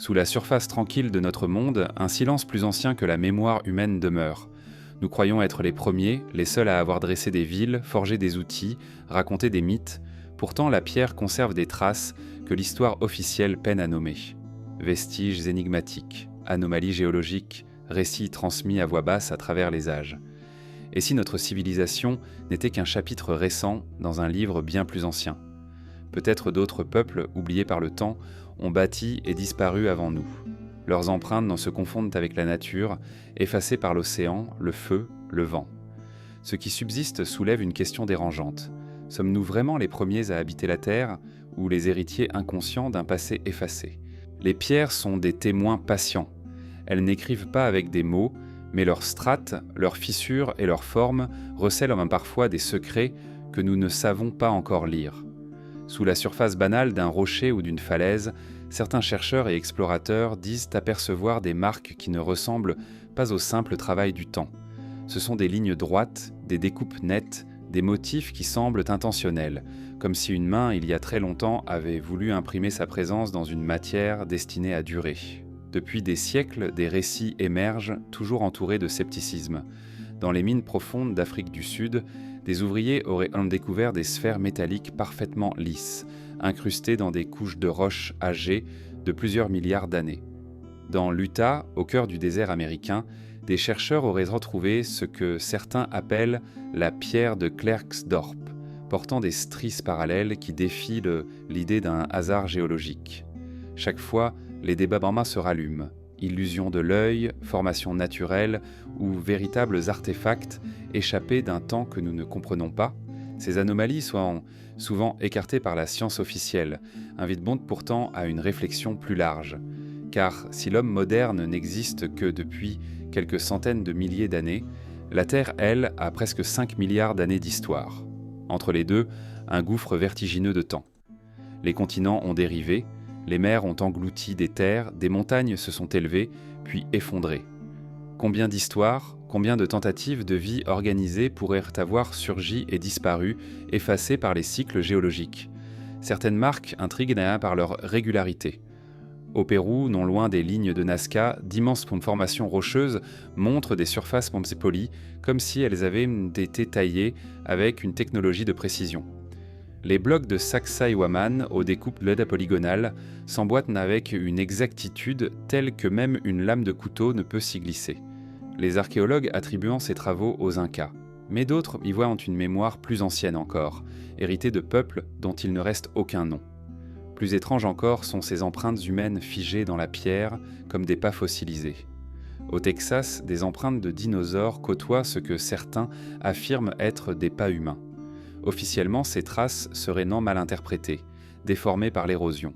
Sous la surface tranquille de notre monde, un silence plus ancien que la mémoire humaine demeure. Nous croyons être les premiers, les seuls à avoir dressé des villes, forgé des outils, raconté des mythes. Pourtant, la pierre conserve des traces que l'histoire officielle peine à nommer. Vestiges énigmatiques, anomalies géologiques, récits transmis à voix basse à travers les âges. Et si notre civilisation n'était qu'un chapitre récent dans un livre bien plus ancien ? Peut-être d'autres peuples, oubliés par le temps, ont bâti et disparu avant nous. Leurs empreintes n'en se confondent avec la nature, effacées par l'océan, le feu, le vent. Ce qui subsiste soulève une question dérangeante. Sommes-nous vraiment les premiers à habiter la Terre, ou les héritiers inconscients d'un passé effacé ? Les pierres sont des témoins patients. Elles n'écrivent pas avec des mots, mais leurs strates, leurs fissures et leurs formes recèlent parfois des secrets que nous ne savons pas encore lire. Sous la surface banale d'un rocher ou d'une falaise, certains chercheurs et explorateurs disent apercevoir des marques qui ne ressemblent pas au simple travail du temps. Ce sont des lignes droites, des découpes nettes, des motifs qui semblent intentionnels, comme si une main, il y a très longtemps, avait voulu imprimer sa présence dans une matière destinée à durer. Depuis des siècles, des récits émergent, toujours entourés de scepticisme. Dans les mines profondes d'Afrique du Sud, des ouvriers auraient découvert des sphères métalliques parfaitement lisses, incrustées dans des couches de roches âgées de plusieurs milliards d'années. Dans l'Utah, au cœur du désert américain, des chercheurs auraient retrouvé ce que certains appellent la pierre de Klerksdorp, portant des stries parallèles qui défient l'idée d'un hasard géologique. Chaque fois, les débats se rallument. Illusion de l'œil, formation naturelle ou véritables artefacts échappés d'un temps que nous ne comprenons pas, ces anomalies sont souvent écartées par la science officielle, invitent pourtant à une réflexion plus large. Car si l'homme moderne n'existe que depuis quelques centaines de milliers d'années, la Terre, elle, a presque 5 milliards d'années d'histoire. Entre les deux, un gouffre vertigineux de temps. Les continents ont dérivé, les mers ont englouti des terres, des montagnes se sont élevées, puis effondrées. Combien d'histoires, combien de tentatives de vie organisées pourraient avoir surgi et disparu, effacées par les cycles géologiques ? Certaines marques intriguent par leur régularité. Au Pérou, non loin des lignes de Nazca, d'immenses formations rocheuses montrent des surfaces polies, comme si elles avaient été taillées avec une technologie de précision. Les blocs de Sacsayhuaman, aux découpes polygonales, s'emboîtent avec une exactitude telle que même une lame de couteau ne peut s'y glisser. Les archéologues attribuant ces travaux aux Incas. Mais d'autres y voient une mémoire plus ancienne encore, héritée de peuples dont il ne reste aucun nom. Plus étranges encore sont ces empreintes humaines figées dans la pierre comme des pas fossilisés. Au Texas, des empreintes de dinosaures côtoient ce que certains affirment être des pas humains. Officiellement, ces traces seraient mal interprétées, déformées par l'érosion.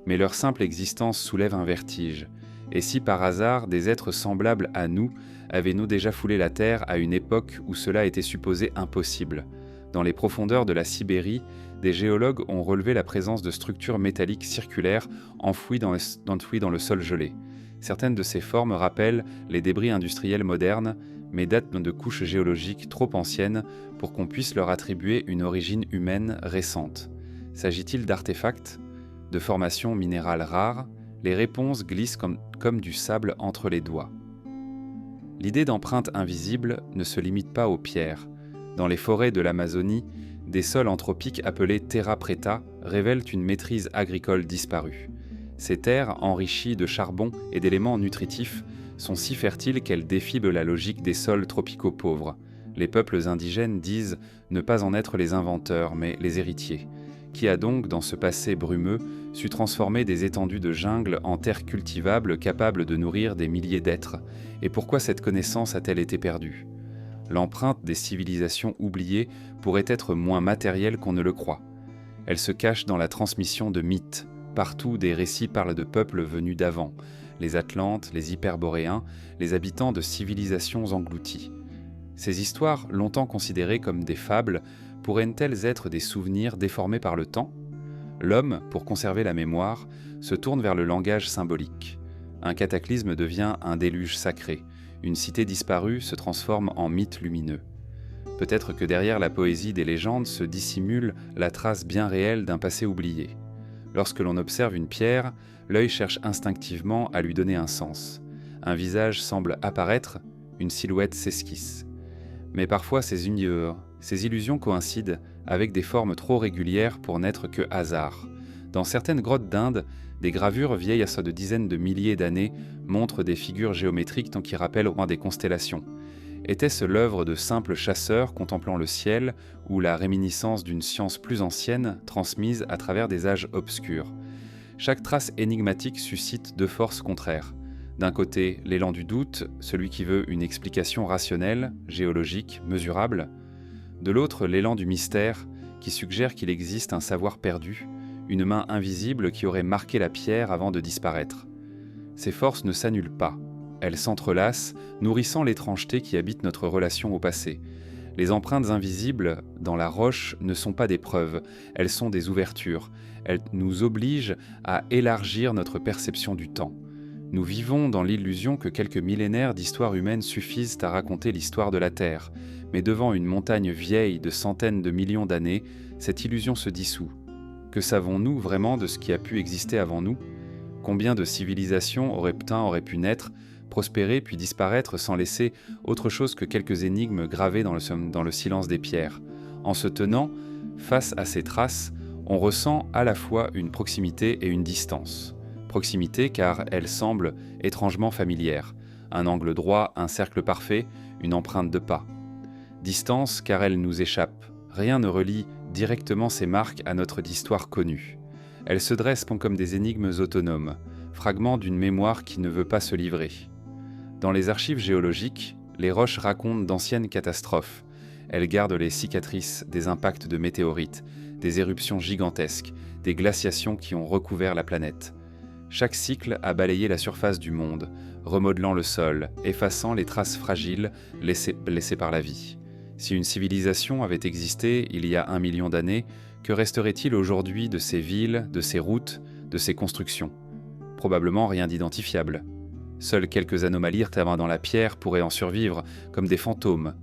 Mais leur simple existence soulève un vertige. Et si par hasard des êtres semblables à nous avaient-nous déjà foulé la Terre à une époque où cela était supposé impossible ? Dans les profondeurs de la Sibérie, des géologues ont relevé la présence de structures métalliques circulaires enfouies dans le sol gelé. Certaines de ces formes rappellent les débris industriels modernes, mais datent de couches géologiques trop anciennes pour qu'on puisse leur attribuer une origine humaine récente. S'agit-il d'artefacts, de formations minérales rares ? Les réponses glissent comme du sable entre les doigts. L'idée d'empreinte invisible ne se limite pas aux pierres. Dans les forêts de l'Amazonie, des sols anthropiques appelés terra preta révèlent une maîtrise agricole disparue. Ces terres, enrichies de charbon et d'éléments nutritifs, sont si fertiles qu'elles défient la logique des sols tropicaux pauvres. Les peuples indigènes disent ne pas en être les inventeurs, mais les héritiers. Qui a donc, dans ce passé brumeux, su transformer des étendues de jungle en terres cultivables capables de nourrir des milliers d'êtres ? Et pourquoi cette connaissance a-t-elle été perdue ? L'empreinte des civilisations oubliées pourrait être moins matérielle qu'on ne le croit. Elle se cache dans la transmission de mythes. Partout, des récits parlent de peuples venus d'avant, les Atlantes, les Hyperboréens, les habitants de civilisations englouties. Ces histoires, longtemps considérées comme des fables, pourraient-elles être des souvenirs déformés par le temps ? L'homme, pour conserver la mémoire, se tourne vers le langage symbolique. Un cataclysme devient un déluge sacré. Une cité disparue se transforme en mythe lumineux. Peut-être que derrière la poésie des légendes se dissimule la trace bien réelle d'un passé oublié. Lorsque l'on observe une pierre, l'œil cherche instinctivement à lui donner un sens. Un visage semble apparaître, une silhouette s'esquisse. Mais parfois ces illusions coïncident avec des formes trop régulières pour n'être que hasard. Dans certaines grottes d'Inde, des gravures vieilles à de dizaines de milliers d'années montrent des figures géométriques qui rappellent au moins des constellations. Était-ce l'œuvre de simples chasseurs contemplant le ciel ou la réminiscence d'une science plus ancienne transmise à travers des âges obscurs? Chaque trace énigmatique suscite deux forces contraires. D'un côté, l'élan du doute, celui qui veut une explication rationnelle, géologique, mesurable. De l'autre, l'élan du mystère, qui suggère qu'il existe un savoir perdu, une main invisible qui aurait marqué la pierre avant de disparaître. Ces forces ne s'annulent pas. Elles s'entrelacent, nourrissant l'étrangeté qui habite notre relation au passé. Les empreintes invisibles dans la roche ne sont pas des preuves, elles sont des ouvertures. Elles nous obligent à élargir notre perception du temps. Nous vivons dans l'illusion que quelques millénaires d'histoire humaine suffisent à raconter l'histoire de la Terre, mais devant une montagne vieille de centaines de millions d'années, cette illusion se dissout. Que savons-nous vraiment de ce qui a pu exister avant nous? Combien de civilisations auraient pu naître, prospérer puis disparaître sans laisser autre chose que quelques énigmes gravées dans le silence des pierres? En se tenant face à ces traces, on ressent à la fois une proximité et une distance. Proximité car elle semble étrangement familière. Un angle droit, un cercle parfait, une empreinte de pas. Distance car elle nous échappe. Rien ne relie directement ces marques à notre histoire connue. Elles se dressent comme des énigmes autonomes, fragments d'une mémoire qui ne veut pas se livrer. Dans les archives géologiques, les roches racontent d'anciennes catastrophes. Elles gardent les cicatrices des impacts de météorites, des éruptions gigantesques, des glaciations qui ont recouvert la planète. Chaque cycle a balayé la surface du monde, remodelant le sol, effaçant les traces fragiles laissées par la vie. Si une civilisation avait existé il y a 1 million d'années, que resterait-il aujourd'hui de ces villes, de ces routes, de ces constructions? Probablement rien d'identifiable. Seules quelques anomalies dans la pierre pourraient en survivre, comme des fantômes.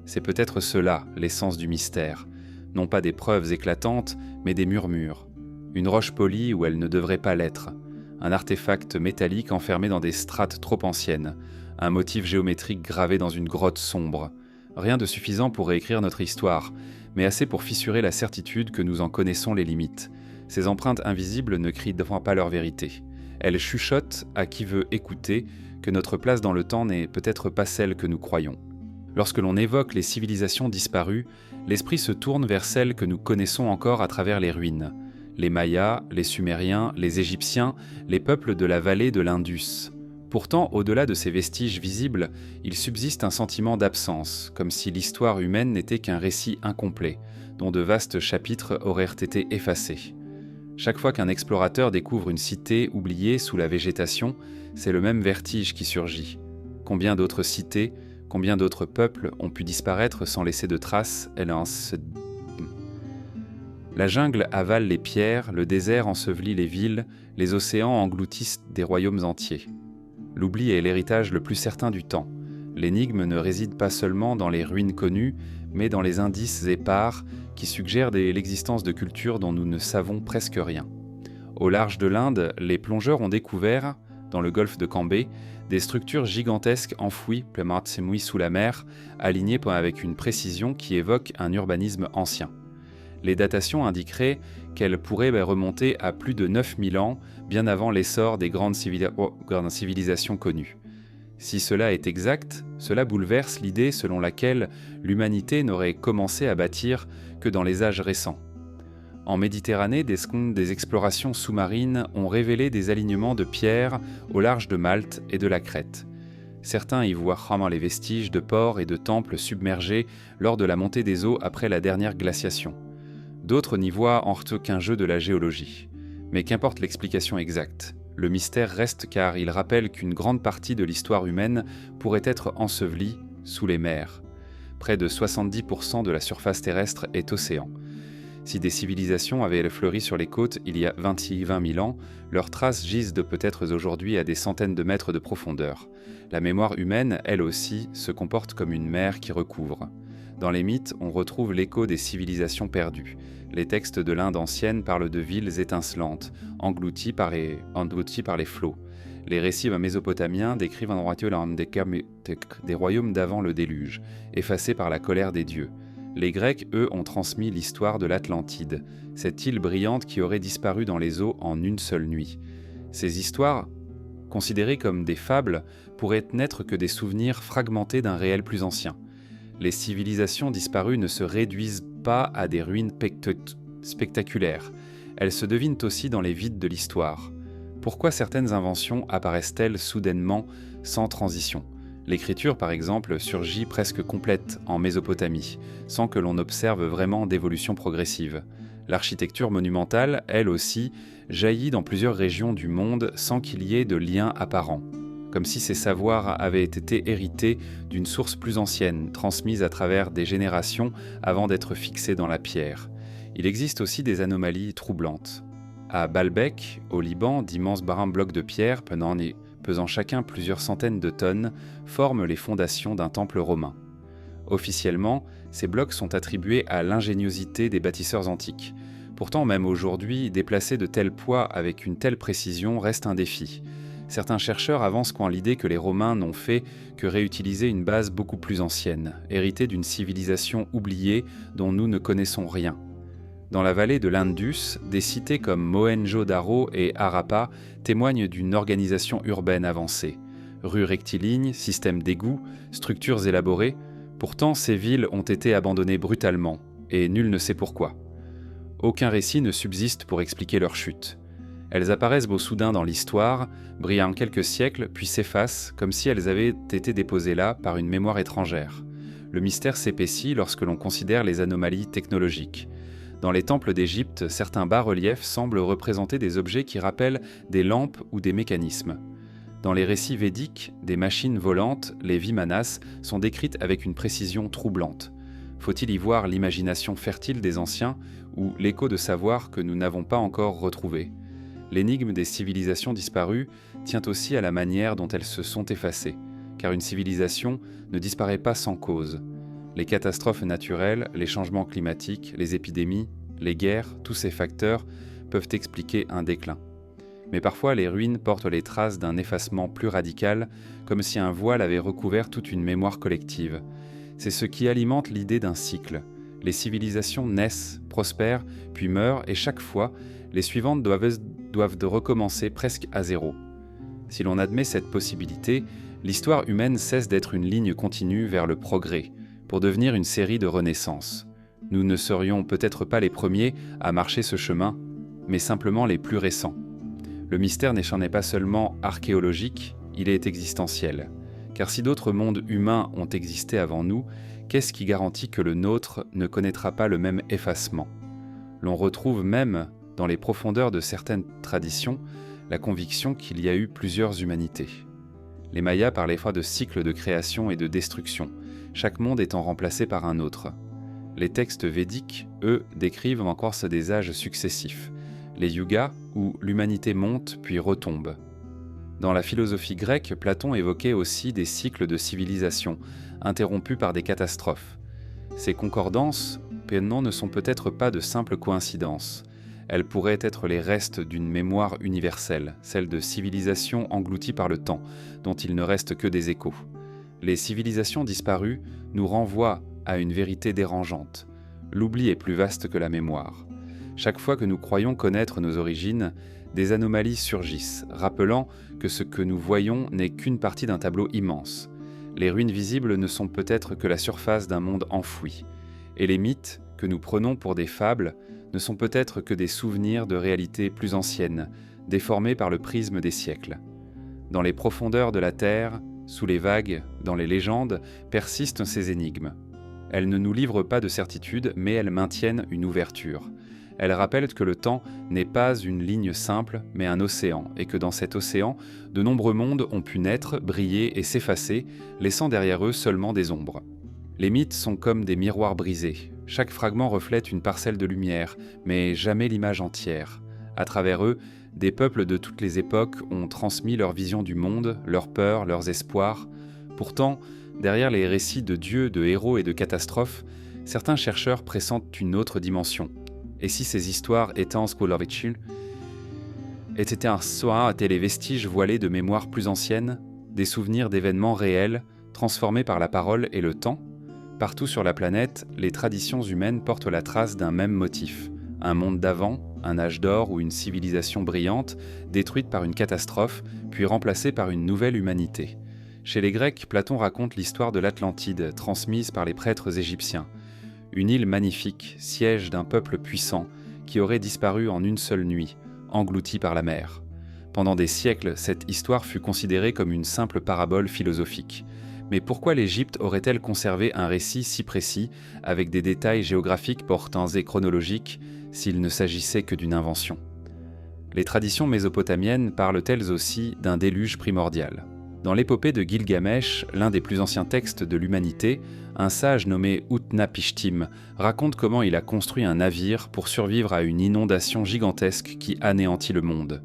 C'est peut-être cela, l'essence du mystère. Non pas des preuves éclatantes, mais des murmures. Une roche polie où elle ne devrait pas l'être. Un artefact métallique enfermé dans des strates trop anciennes. Un motif géométrique gravé dans une grotte sombre. Rien de suffisant pour réécrire notre histoire, mais assez pour fissurer la certitude que nous en connaissons les limites. Ces empreintes invisibles ne crient devant pas leur vérité. Elles chuchotent à qui veut écouter que notre place dans le temps n'est peut-être pas celle que nous croyons. Lorsque l'on évoque les civilisations disparues, l'esprit se tourne vers celles que nous connaissons encore à travers les ruines. Les Mayas, les Sumériens, les Égyptiens, les peuples de la vallée de l'Indus. Pourtant, au-delà de ces vestiges visibles, il subsiste un sentiment d'absence, comme si l'histoire humaine n'était qu'un récit incomplet, dont de vastes chapitres auraient été effacés. Chaque fois qu'un explorateur découvre une cité oubliée sous la végétation, c'est le même vertige qui surgit. Combien d'autres cités, combien d'autres peuples ont pu disparaître sans laisser de traces, La jungle avale les pierres, le désert ensevelit les villes, les océans engloutissent des royaumes entiers. L'oubli est l'héritage le plus certain du temps. L'énigme ne réside pas seulement dans les ruines connues, mais dans les indices épars qui suggèrent l'existence de cultures dont nous ne savons presque rien. Au large de l'Inde, les plongeurs ont découvert, dans le golfe de Cambay, des structures gigantesques enfouies sous la mer, alignées avec une précision qui évoque un urbanisme ancien. Les datations indiqueraient qu'elles pourraient remonter à plus de 9000 ans, bien avant l'essor des grandes civilisations connues. Si cela est exact, cela bouleverse l'idée selon laquelle l'humanité n'aurait commencé à bâtir que dans les âges récents. En Méditerranée, des explorations sous-marines ont révélé des alignements de pierres au large de Malte et de la Crète. Certains y voient les vestiges de ports et de temples submergés lors de la montée des eaux après la dernière glaciation. D'autres n'y voient en qu'un jeu de la géologie. Mais qu'importe l'explication exacte, le mystère reste car il rappelle qu'une grande partie de l'histoire humaine pourrait être ensevelie sous les mers. Près de 70% de la surface terrestre est océan. Si des civilisations avaient fleuri sur les côtes il y a 20 000 ans, leurs traces gisent de peut-être aujourd'hui à des centaines de mètres de profondeur. La mémoire humaine, elle aussi, se comporte comme une mer qui recouvre. Dans les mythes, on retrouve l'écho des civilisations perdues. Les textes de l'Inde ancienne parlent de villes étincelantes, englouties par les flots. Les récits mésopotamiens décrivent des royaumes d'avant le déluge, effacés par la colère des dieux. Les Grecs, eux, ont transmis l'histoire de l'Atlantide, cette île brillante qui aurait disparu dans les eaux en une seule nuit. Ces histoires, considérées comme des fables, pourraient n'être que des souvenirs fragmentés d'un réel plus ancien. Les civilisations disparues ne se réduisent pas à des ruines spectaculaires. Elles se devinent aussi dans les vides de l'histoire. Pourquoi certaines inventions apparaissent-elles soudainement sans transition ? L'écriture, par exemple, surgit presque complète en Mésopotamie, sans que l'on observe vraiment d'évolution progressive. L'architecture monumentale, elle aussi, jaillit dans plusieurs régions du monde sans qu'il y ait de lien apparent, comme si ces savoirs avaient été hérités d'une source plus ancienne, transmise à travers des générations avant d'être fixés dans la pierre. Il existe aussi des anomalies troublantes. À Baalbek, au Liban, d'immenses blocs de pierre, pesant chacun plusieurs centaines de tonnes, forment les fondations d'un temple romain. Officiellement, ces blocs sont attribués à l'ingéniosité des bâtisseurs antiques. Pourtant, même aujourd'hui, déplacer de tels poids avec une telle précision reste un défi. Certains chercheurs avancent l'idée que les Romains n'ont fait que réutiliser une base beaucoup plus ancienne, héritée d'une civilisation oubliée dont nous ne connaissons rien. Dans la vallée de l'Indus, des cités comme Mohenjo-Daro et Harappa témoignent d'une organisation urbaine avancée. Rues rectilignes, systèmes d'égouts, structures élaborées. Pourtant, ces villes ont été abandonnées brutalement, et nul ne sait pourquoi. Aucun récit ne subsiste pour expliquer leur chute. Elles apparaissent soudain dans l'histoire, brillent en quelques siècles, puis s'effacent, comme si elles avaient été déposées là par une mémoire étrangère. Le mystère s'épaissit lorsque l'on considère les anomalies technologiques. Dans les temples d'Égypte, certains bas-reliefs semblent représenter des objets qui rappellent des lampes ou des mécanismes. Dans les récits védiques, des machines volantes, les vimanas, sont décrites avec une précision troublante. Faut-il y voir l'imagination fertile des anciens ou l'écho de savoir que nous n'avons pas encore retrouvé ? L'énigme des civilisations disparues tient aussi à la manière dont elles se sont effacées, car une civilisation ne disparaît pas sans cause. Les catastrophes naturelles, les changements climatiques, les épidémies, les guerres, tous ces facteurs peuvent expliquer un déclin. Mais parfois, les ruines portent les traces d'un effacement plus radical, comme si un voile avait recouvert toute une mémoire collective. C'est ce qui alimente l'idée d'un cycle. Les civilisations naissent, prospèrent, puis meurent, et chaque fois, les suivantes doivent recommencer presque à zéro. Si l'on admet cette possibilité, l'histoire humaine cesse d'être une ligne continue vers le progrès, pour devenir une série de renaissances. Nous ne serions peut-être pas les premiers à marcher ce chemin, mais simplement les plus récents. Le mystère n'en est pas seulement archéologique, il est existentiel. Car si d'autres mondes humains ont existé avant nous, qu'est-ce qui garantit que le nôtre ne connaîtra pas le même effacement ? L'on retrouve même, dans les profondeurs de certaines traditions, la conviction qu'il y a eu plusieurs humanités. Les Mayas parlaient fois de cycles de création et de destruction, chaque monde étant remplacé par un autre. Les textes védiques, eux, décrivent encore des âges successifs, les yugas, où l'humanité monte puis retombe. Dans la philosophie grecque, Platon évoquait aussi des cycles de civilisation, interrompus par des catastrophes. Ces concordances, ne sont peut-être pas de simples coïncidences. Elles pourraient être les restes d'une mémoire universelle, celle de civilisations englouties par le temps, dont il ne reste que des échos. Les civilisations disparues nous renvoient à une vérité dérangeante. L'oubli est plus vaste que la mémoire. Chaque fois que nous croyons connaître nos origines, des anomalies surgissent, rappelant que ce que nous voyons n'est qu'une partie d'un tableau immense. Les ruines visibles ne sont peut-être que la surface d'un monde enfoui. Et les mythes, que nous prenons pour des fables, ne sont peut-être que des souvenirs de réalités plus anciennes, déformés par le prisme des siècles. Dans les profondeurs de la Terre, sous les vagues, dans les légendes, persistent ces énigmes. Elles ne nous livrent pas de certitude, mais elles maintiennent une ouverture. Elles rappellent que le temps n'est pas une ligne simple, mais un océan, et que dans cet océan, de nombreux mondes ont pu naître, briller et s'effacer, laissant derrière eux seulement des ombres. Les mythes sont comme des miroirs brisés. Chaque fragment reflète une parcelle de lumière, mais jamais l'image entière. À travers eux, des peuples de toutes les époques ont transmis leur vision du monde, leurs peurs, leurs espoirs. Pourtant, Derrière les récits de dieux, de héros et de catastrophes, certains chercheurs pressentent une autre dimension. Et si ces histoires étant Skolovici étaient un soin étaient les vestiges voilés de mémoires plus anciennes, des souvenirs d'événements réels, transformés par la parole et le temps? Partout sur la planète, les traditions humaines portent la trace d'un même motif. Un monde d'avant, un âge d'or ou une civilisation brillante, détruite par une catastrophe, puis remplacée par une nouvelle humanité. Chez les Grecs, Platon raconte l'histoire de l'Atlantide, transmise par les prêtres égyptiens. Une île magnifique, siège d'un peuple puissant, qui aurait disparu en une seule nuit, englouti par la mer. Pendant des siècles, cette histoire fut considérée comme une simple parabole philosophique. Mais pourquoi l'Égypte aurait-elle conservé un récit si précis, avec des détails géographiques, portants et chronologiques, s'il ne s'agissait que d'une invention? Les traditions mésopotamiennes parlent-elles aussi d'un déluge primordial? Dans l'épopée de Gilgamesh, l'un des plus anciens textes de l'humanité, un sage nommé Utnapishtim raconte comment il a construit un navire pour survivre à une inondation gigantesque qui anéantit le monde.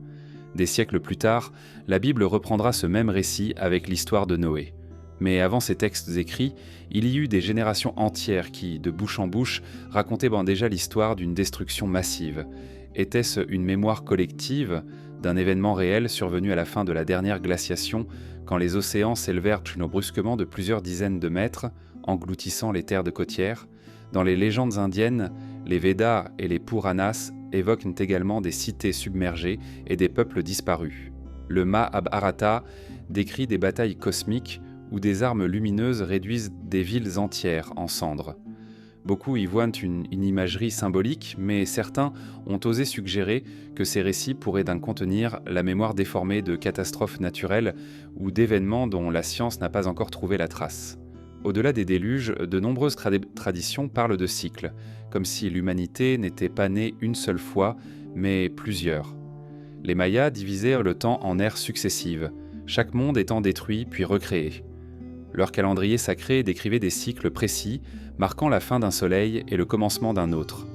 Des siècles plus tard, la Bible reprendra ce même récit avec l'histoire de Noé. Mais avant ces textes écrits, il y eut des générations entières qui, de bouche en bouche, racontaient déjà l'histoire d'une destruction massive. Était-ce une mémoire collective d'un événement réel survenu à la fin de la dernière glaciation, quand les océans s'élevèrent brusquement de plusieurs dizaines de mètres, engloutissant les terres de côtières? Dans les légendes indiennes, les Védas et les Puranas évoquent également des cités submergées et des peuples disparus. Le Mahabharata décrit des batailles cosmiques où des armes lumineuses réduisent des villes entières en cendres. Beaucoup y voient une imagerie symbolique, mais certains ont osé suggérer que ces récits pourraient contenir la mémoire déformée de catastrophes naturelles ou d'événements dont la science n'a pas encore trouvé la trace. Au-delà des déluges, de nombreuses traditions parlent de cycles, comme si l'humanité n'était pas née une seule fois, mais plusieurs. Les Mayas divisèrent le temps en ères successives, chaque monde étant détruit puis recréé. Leur calendrier sacré décrivait des cycles précis, marquant la fin d'un soleil et le commencement d'un autre.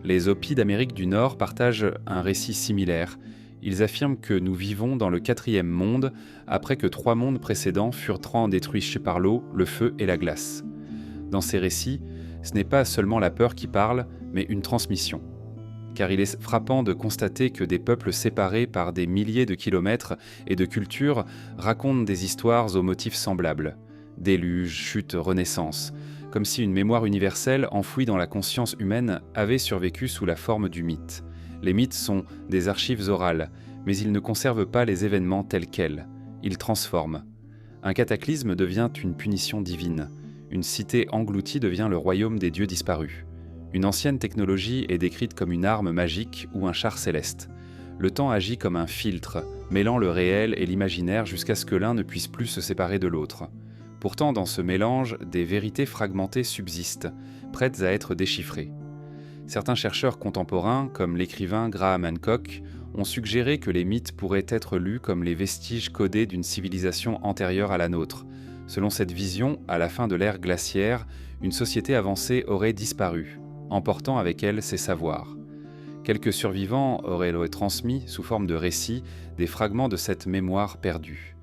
Les Hopis d'Amérique du Nord partagent un récit similaire. Ils affirment que nous vivons dans le 4e monde, après que 3 mondes précédents furent détruits par l'eau, le feu et la glace. Dans ces récits, ce n'est pas seulement la peur qui parle, mais une transmission. Car il est frappant de constater que des peuples séparés par des milliers de kilomètres et de cultures racontent des histoires aux motifs semblables. Déluge, chute, renaissance, comme si une mémoire universelle enfouie dans la conscience humaine avait survécu sous la forme du mythe. Les mythes sont des archives orales, mais ils ne conservent pas les événements tels quels. Ils transforment. Un cataclysme devient une punition divine. Une cité engloutie devient le royaume des dieux disparus. Une ancienne technologie est décrite comme une arme magique ou un char céleste. Le temps agit comme un filtre, mêlant le réel et l'imaginaire jusqu'à ce que l'un ne puisse plus se séparer de l'autre. Pourtant, dans ce mélange, des vérités fragmentées subsistent, prêtes à être déchiffrées. Certains chercheurs contemporains, comme l'écrivain Graham Hancock, ont suggéré que les mythes pourraient être lus comme les vestiges codés d'une civilisation antérieure à la nôtre. Selon cette vision, à la fin de l'ère glaciaire, une société avancée aurait disparu, emportant avec elle ses savoirs. Quelques survivants auraient transmis, sous forme de récits, des fragments de cette mémoire perdue.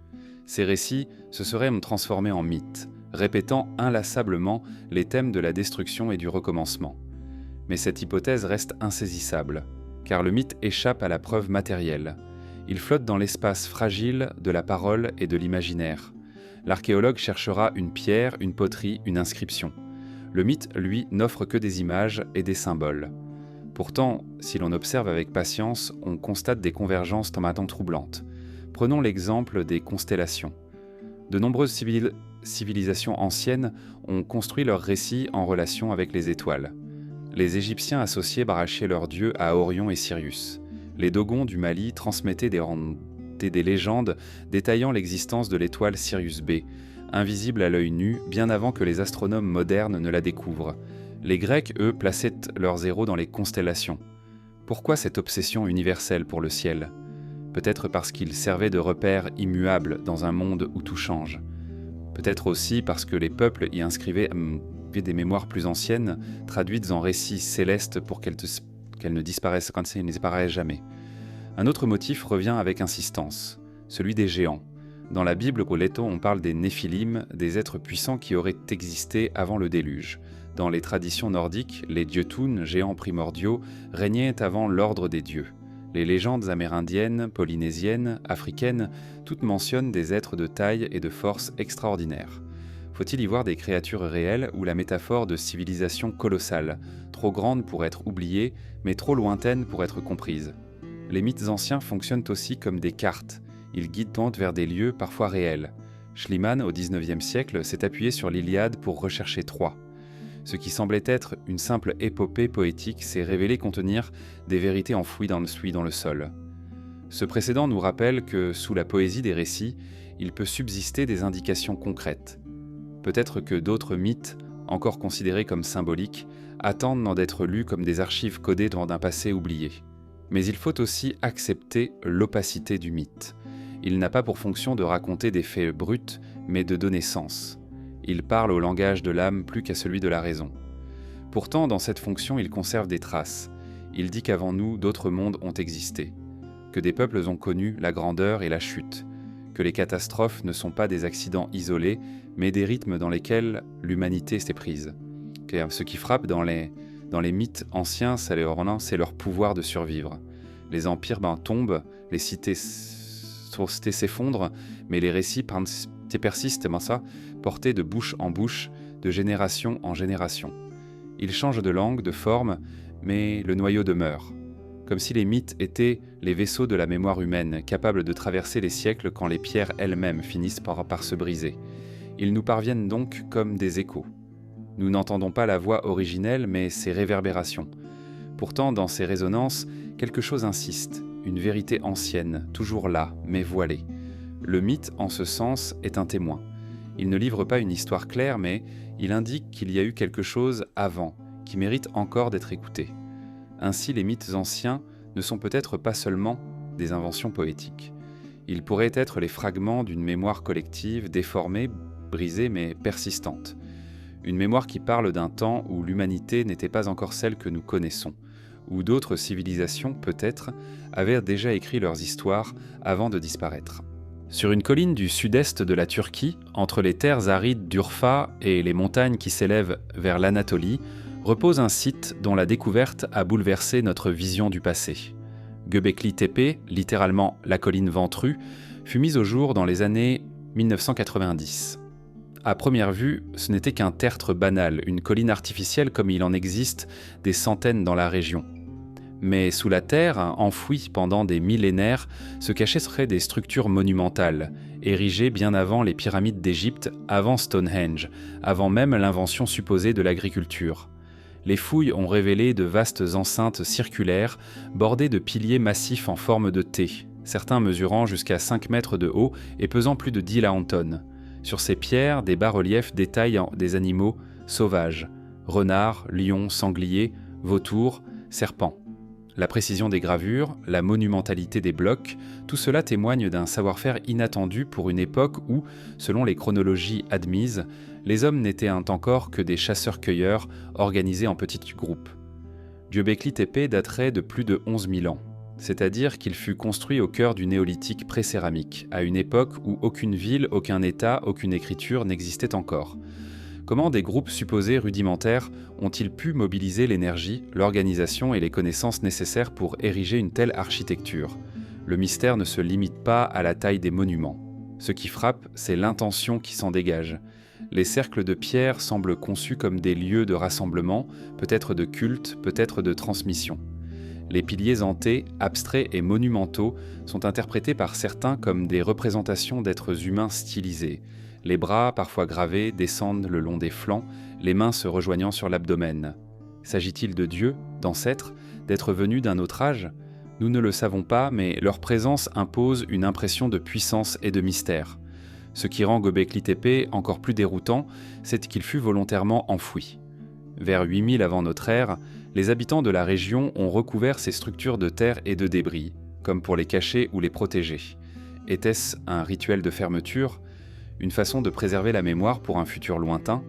Ces récits se seraient transformés en mythes, répétant inlassablement les thèmes de la destruction et du recommencement. Mais cette hypothèse reste insaisissable, car le mythe échappe à la preuve matérielle. Il flotte dans l'espace fragile de la parole et de l'imaginaire. L'archéologue cherchera une pierre, une poterie, une inscription. Le mythe, lui, n'offre que des images et des symboles. Pourtant, si l'on observe avec patience, on constate des convergences maintenant troublantes. Prenons l'exemple des constellations. De nombreuses civilisations anciennes ont construit leurs récits en relation avec les étoiles. Les Égyptiens associaient leurs dieux à Orion et Sirius. Les Dogons du Mali transmettaient des légendes détaillant l'existence de l'étoile Sirius B, invisible à l'œil nu bien avant que les astronomes modernes ne la découvrent. Les Grecs, eux, plaçaient leurs héros dans les constellations. Pourquoi cette obsession universelle pour le ciel ? Peut-être parce qu'ils servaient de repères immuables dans un monde où tout change. Peut-être aussi parce que les peuples y inscrivaient des mémoires plus anciennes, traduites en récits célestes pour qu'elles ne disparaissent jamais. Un autre motif revient avec insistance, celui des géants. Dans la Bible, au Leto, on parle des Néphilim, des êtres puissants qui auraient existé avant le déluge. Dans les traditions nordiques, les Jötun, géants primordiaux, régnaient avant l'ordre des dieux. Les légendes amérindiennes, polynésiennes, africaines, toutes mentionnent des êtres de taille et de force extraordinaires. Faut-il y voir des créatures réelles ou la métaphore de civilisations colossales, trop grandes pour être oubliées, mais trop lointaines pour être comprises? Les mythes anciens fonctionnent aussi comme des cartes. Ils guident donc vers des lieux parfois réels. Schliemann, au XIXe siècle, s'est appuyé sur l'Iliade pour rechercher Troie. Ce qui semblait être une simple épopée poétique s'est révélé contenir des vérités enfouies dans le sol. Ce précédent nous rappelle que, sous la poésie des récits, il peut subsister des indications concrètes. Peut-être que d'autres mythes, encore considérés comme symboliques, attendent d'être lus comme des archives codées d'un passé oublié. Mais il faut aussi accepter l'opacité du mythe. Il n'a pas pour fonction de raconter des faits bruts, mais de donner sens. Il parle au langage de l'âme plus qu'à celui de la raison. Pourtant, dans cette fonction, il conserve des traces. Il dit qu'avant nous, d'autres mondes ont existé, que des peuples ont connu la grandeur et la chute, que les catastrophes ne sont pas des accidents isolés, mais des rythmes dans lesquels l'humanité s'est prise. Que ce qui frappe dans les mythes anciens, c'est leur pouvoir de survivre. Les empires tombent, les cités s'effondrent, mais les récits persistent, portés de bouche en bouche, de génération en génération. Ils changent de langue, de forme, mais le noyau demeure. Comme si les mythes étaient les vaisseaux de la mémoire humaine, capables de traverser les siècles quand les pierres elles-mêmes finissent par se briser. Ils nous parviennent donc comme des échos. Nous n'entendons pas la voix originelle, mais ses réverbérations. Pourtant, dans ces résonances, quelque chose insiste, une vérité ancienne, toujours là, mais voilée. Le mythe, en ce sens, est un témoin. Il ne livre pas une histoire claire, mais il indique qu'il y a eu quelque chose avant, qui mérite encore d'être écouté. Ainsi, les mythes anciens ne sont peut-être pas seulement des inventions poétiques. Ils pourraient être les fragments d'une mémoire collective déformée, brisée mais persistante. Une mémoire qui parle d'un temps où l'humanité n'était pas encore celle que nous connaissons, où d'autres civilisations, peut-être, avaient déjà écrit leurs histoires avant de disparaître. Sur une colline du sud-est de la Turquie, entre les terres arides d'Urfa et les montagnes qui s'élèvent vers l'Anatolie, repose un site dont la découverte a bouleversé notre vision du passé. Göbekli Tepe, littéralement la colline ventrue, fut mise au jour dans les années 1990. À première vue, ce n'était qu'un tertre banal, une colline artificielle comme il en existe des centaines dans la région. Mais sous la terre, enfouies pendant des millénaires, se cachaient des structures monumentales, érigées bien avant les pyramides d'Égypte, avant Stonehenge, avant même l'invention supposée de l'agriculture. Les fouilles ont révélé de vastes enceintes circulaires, bordées de piliers massifs en forme de T, certains mesurant jusqu'à 5 mètres de haut et pesant plus de 10 tonnes. Sur ces pierres, des bas-reliefs détaillent des animaux sauvages, renards, lions, sangliers, vautours, serpents. La précision des gravures, la monumentalité des blocs, tout cela témoigne d'un savoir-faire inattendu pour une époque où, selon les chronologies admises, les hommes n'étaient encore que des chasseurs-cueilleurs organisés en petits groupes. Göbekli Tepe daterait de plus de 11 000 ans, c'est-à-dire qu'il fut construit au cœur du néolithique pré-céramique, à une époque où aucune ville, aucun État, aucune écriture n'existait encore. Comment des groupes supposés rudimentaires ont-ils pu mobiliser l'énergie, l'organisation et les connaissances nécessaires pour ériger une telle architecture? Le mystère ne se limite pas à la taille des monuments. Ce qui frappe, c'est l'intention qui s'en dégage. Les cercles de pierre semblent conçus comme des lieux de rassemblement, peut-être de culte, peut-être de transmission. Les piliers hantés, abstraits et monumentaux sont interprétés par certains comme des représentations d'êtres humains stylisés. Les bras, parfois gravés, descendent le long des flancs, les mains se rejoignant sur l'abdomen. S'agit-il de dieux, d'ancêtres, d'êtres venus d'un autre âge? Nous ne le savons pas, mais leur présence impose une impression de puissance et de mystère. Ce qui rend Göbekli Tepe encore plus déroutant, c'est qu'il fut volontairement enfoui. Vers 8000 avant notre ère, les habitants de la région ont recouvert ces structures de terre et de débris, comme pour les cacher ou les protéger. Était-ce un rituel de fermeture, une façon de préserver la mémoire pour un futur lointain,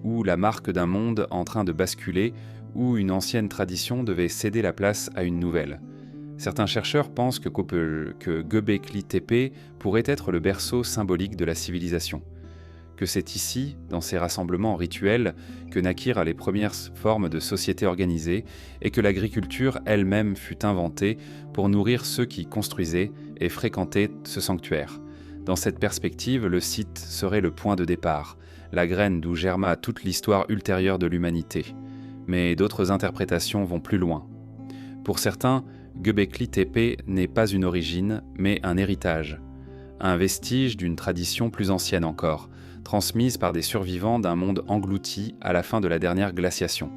ou la marque d'un monde en train de basculer, où une ancienne tradition devait céder la place à une nouvelle? Certains chercheurs pensent que Göbekli Tepe pourrait être le berceau symbolique de la civilisation, que c'est ici, dans ces rassemblements rituels, que naquirent les premières formes de société organisée et que l'agriculture elle-même fut inventée pour nourrir ceux qui construisaient et fréquentaient ce sanctuaire. Dans cette perspective, le site serait le point de départ, la graine d'où germa toute l'histoire ultérieure de l'humanité. Mais d'autres interprétations vont plus loin. Pour certains, Göbekli Tepe n'est pas une origine, mais un héritage, un vestige d'une tradition plus ancienne encore, transmise par des survivants d'un monde englouti à la fin de la dernière glaciation.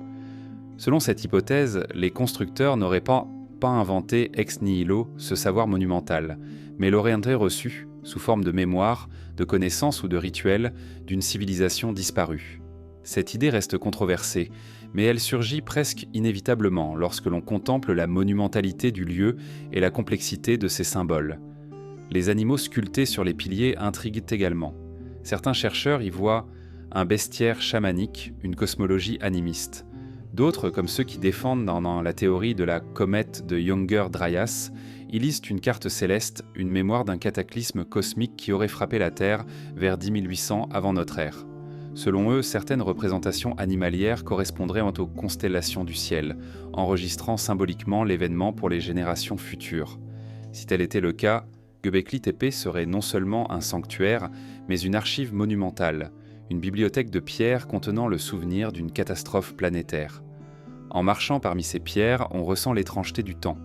Selon cette hypothèse, les constructeurs n'auraient pas inventé ex nihilo ce savoir monumental, mais l'auraient reçu sous forme de mémoire, de connaissances ou de rituels d'une civilisation disparue. Cette idée reste controversée, mais elle surgit presque inévitablement lorsque l'on contemple la monumentalité du lieu et la complexité de ses symboles. Les animaux sculptés sur les piliers intriguent également. Certains chercheurs y voient un bestiaire chamanique, une cosmologie animiste. D'autres, comme ceux qui défendent dans la théorie de la comète de Younger-Dryas, y lisent une carte céleste, une mémoire d'un cataclysme cosmique qui aurait frappé la Terre vers 10 800 avant notre ère. Selon eux, certaines représentations animalières correspondraient aux constellations du ciel, enregistrant symboliquement l'événement pour les générations futures. Si tel était le cas, Göbekli Tepe serait non seulement un sanctuaire, mais une archive monumentale, une bibliothèque de pierres contenant le souvenir d'une catastrophe planétaire. En marchant parmi ces pierres, on ressent l'étrangeté du temps.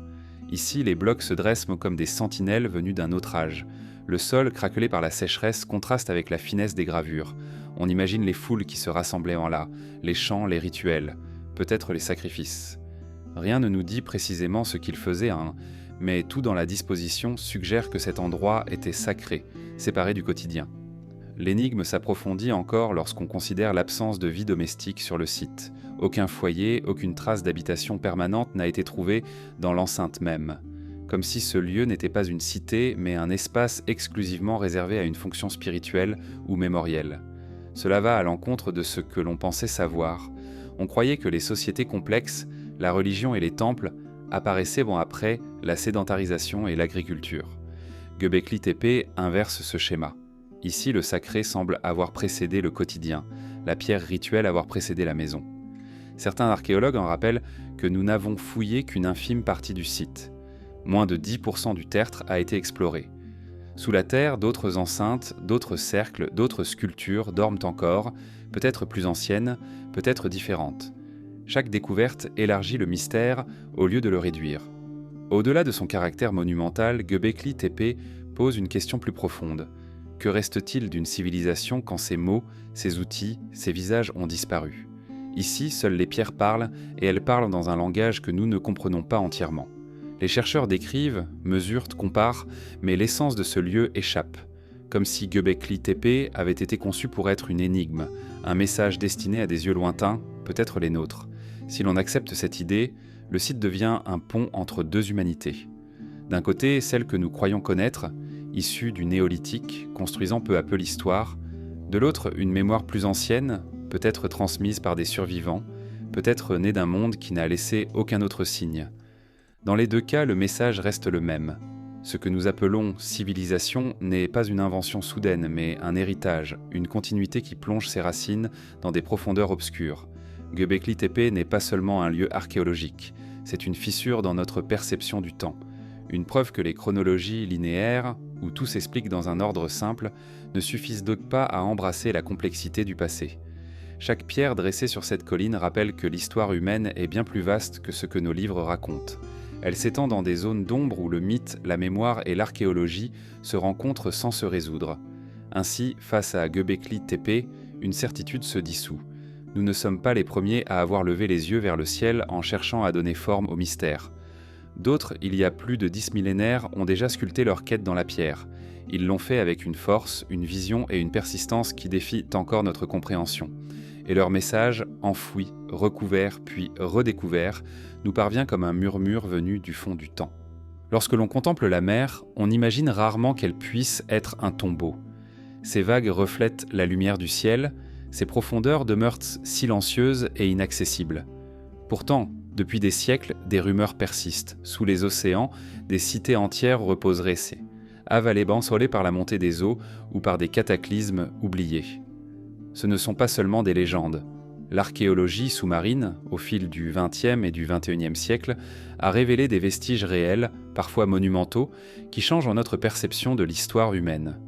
Ici, les blocs se dressent comme des sentinelles venues d'un autre âge. Le sol, craquelé par la sécheresse, contraste avec la finesse des gravures. On imagine les foules qui se rassemblaient en là, les chants, les rituels, peut-être les sacrifices. Rien ne nous dit précisément ce qu'ils faisaient, mais tout dans la disposition suggère que cet endroit était sacré, séparé du quotidien. L'énigme s'approfondit encore lorsqu'on considère l'absence de vie domestique sur le site. Aucun foyer, aucune trace d'habitation permanente n'a été trouvée dans l'enceinte même. Comme si ce lieu n'était pas une cité, mais un espace exclusivement réservé à une fonction spirituelle ou mémorielle. Cela va à l'encontre de ce que l'on pensait savoir. On croyait que les sociétés complexes, la religion et les temples, apparaissaient après la sédentarisation et l'agriculture. Göbekli Tepe inverse ce schéma. Ici, le sacré semble avoir précédé le quotidien, la pierre rituelle avoir précédé la maison. Certains archéologues en rappellent que nous n'avons fouillé qu'une infime partie du site. Moins de 10% du tertre a été exploré. Sous la terre, d'autres enceintes, d'autres cercles, d'autres sculptures dorment encore, peut-être plus anciennes, peut-être différentes. Chaque découverte élargit le mystère au lieu de le réduire. Au-delà de son caractère monumental, Göbekli Tepe pose une question plus profonde. Que reste-t-il d'une civilisation quand ses mots, ses outils, ses visages ont disparu ? Ici, seules les pierres parlent, et elles parlent dans un langage que nous ne comprenons pas entièrement. Les chercheurs décrivent, mesurent, comparent, mais l'essence de ce lieu échappe. Comme si Göbekli Tepe avait été conçu pour être une énigme, un message destiné à des yeux lointains, peut-être les nôtres. Si l'on accepte cette idée, le site devient un pont entre deux humanités. D'un côté, celle que nous croyons connaître, issue du néolithique, construisant peu à peu l'histoire. De l'autre, une mémoire plus ancienne, peut-être transmise par des survivants, peut-être née d'un monde qui n'a laissé aucun autre signe. Dans les deux cas, le message reste le même. Ce que nous appelons civilisation n'est pas une invention soudaine, mais un héritage, une continuité qui plonge ses racines dans des profondeurs obscures. Göbekli Tepe n'est pas seulement un lieu archéologique, c'est une fissure dans notre perception du temps. Une preuve que les chronologies linéaires, où tout s'explique dans un ordre simple, ne suffisent donc pas à embrasser la complexité du passé. Chaque pierre dressée sur cette colline rappelle que l'histoire humaine est bien plus vaste que ce que nos livres racontent. Elle s'étend dans des zones d'ombre où le mythe, la mémoire et l'archéologie se rencontrent sans se résoudre. Ainsi, face à Göbekli Tepe, une certitude se dissout. Nous ne sommes pas les premiers à avoir levé les yeux vers le ciel en cherchant à donner forme au mystère. D'autres, il y a plus de 10 millénaires, ont déjà sculpté leur quête dans la pierre. Ils l'ont fait avec une force, une vision et une persistance qui défient encore notre compréhension. Et leur message, enfoui, recouvert puis redécouvert, nous parvient comme un murmure venu du fond du temps. Lorsque l'on contemple la mer, on imagine rarement qu'elle puisse être un tombeau. Ces vagues reflètent la lumière du ciel, ces profondeurs demeurent silencieuses et inaccessibles. Pourtant, Depuis des siècles, des rumeurs persistent. Sous les océans, des cités entières reposent ressées, avalées bansolées par la montée des eaux ou par des cataclysmes oubliés. Ce ne sont pas seulement des légendes. L'archéologie sous-marine, au fil du XXe et du XXIe siècle, a révélé des vestiges réels, parfois monumentaux, qui changent notre perception de l'histoire humaine.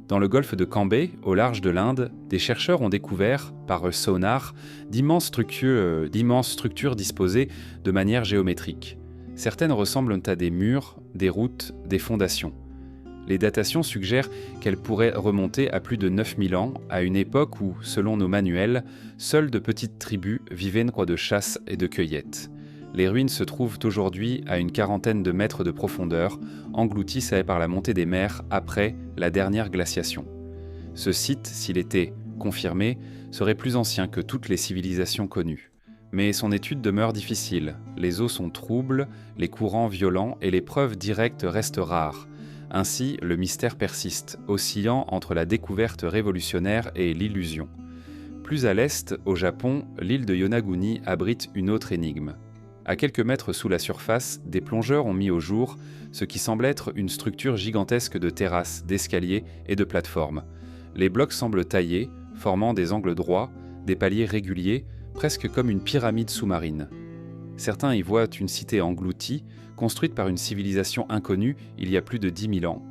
Dans le golfe de Cambay, au large de l'Inde, des chercheurs ont découvert, par sonar, d'immenses structures disposées de manière géométrique. Certaines ressemblent à des murs, des routes, des fondations. Les datations suggèrent qu'elles pourraient remonter à plus de 9000 ans, à une époque où, selon nos manuels, seules de petites tribus vivaient de chasse et de cueillette. Les ruines se trouvent aujourd'hui à une quarantaine de mètres de profondeur, englouties par la montée des mers après la dernière glaciation. Ce site, s'il était confirmé, serait plus ancien que toutes les civilisations connues. Mais son étude demeure difficile. Les eaux sont troubles, les courants violents et les preuves directes restent rares. Ainsi, le mystère persiste, oscillant entre la découverte révolutionnaire et l'illusion. Plus à l'est, au Japon, l'île de Yonaguni abrite une autre énigme. À quelques mètres sous la surface, des plongeurs ont mis au jour ce qui semble être une structure gigantesque de terrasses, d'escaliers et de plateformes. Les blocs semblent taillés, formant des angles droits, des paliers réguliers, presque comme une pyramide sous-marine. Certains y voient une cité engloutie, construite par une civilisation inconnue il y a plus de 10 000 ans.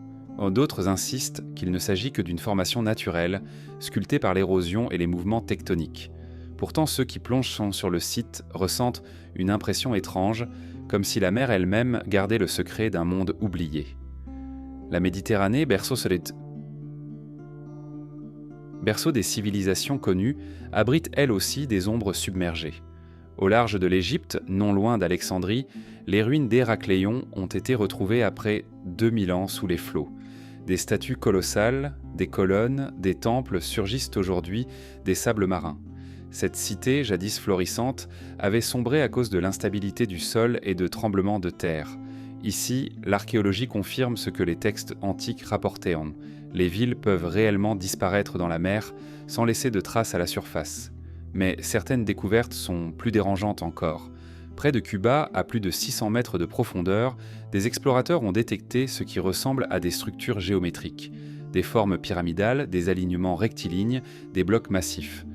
D'autres insistent qu'il ne s'agit que d'une formation naturelle, sculptée par l'érosion et les mouvements tectoniques. Pourtant, ceux qui plongent sur le site ressentent une impression étrange, comme si la mer elle-même gardait le secret d'un monde oublié. La Méditerranée, berceau des civilisations connues, abrite elle aussi des ombres submergées. Au large de l'Égypte, non loin d'Alexandrie, les ruines d'Héracléon ont été retrouvées après 2000 ans sous les flots. Des statues colossales, des colonnes, des temples surgissent aujourd'hui des sables marins. Cette cité, jadis florissante, avait sombré à cause de l'instabilité du sol et de tremblements de terre. Ici, l'archéologie confirme ce que les textes antiques rapportaient. Les villes peuvent réellement disparaître dans la mer sans laisser de traces à la surface. Mais certaines découvertes sont plus dérangeantes encore. Près de Cuba, à plus de 600 mètres de profondeur, des explorateurs ont détecté ce qui ressemble à des structures géométriques. Des formes pyramidales, des alignements rectilignes, des blocs massifs.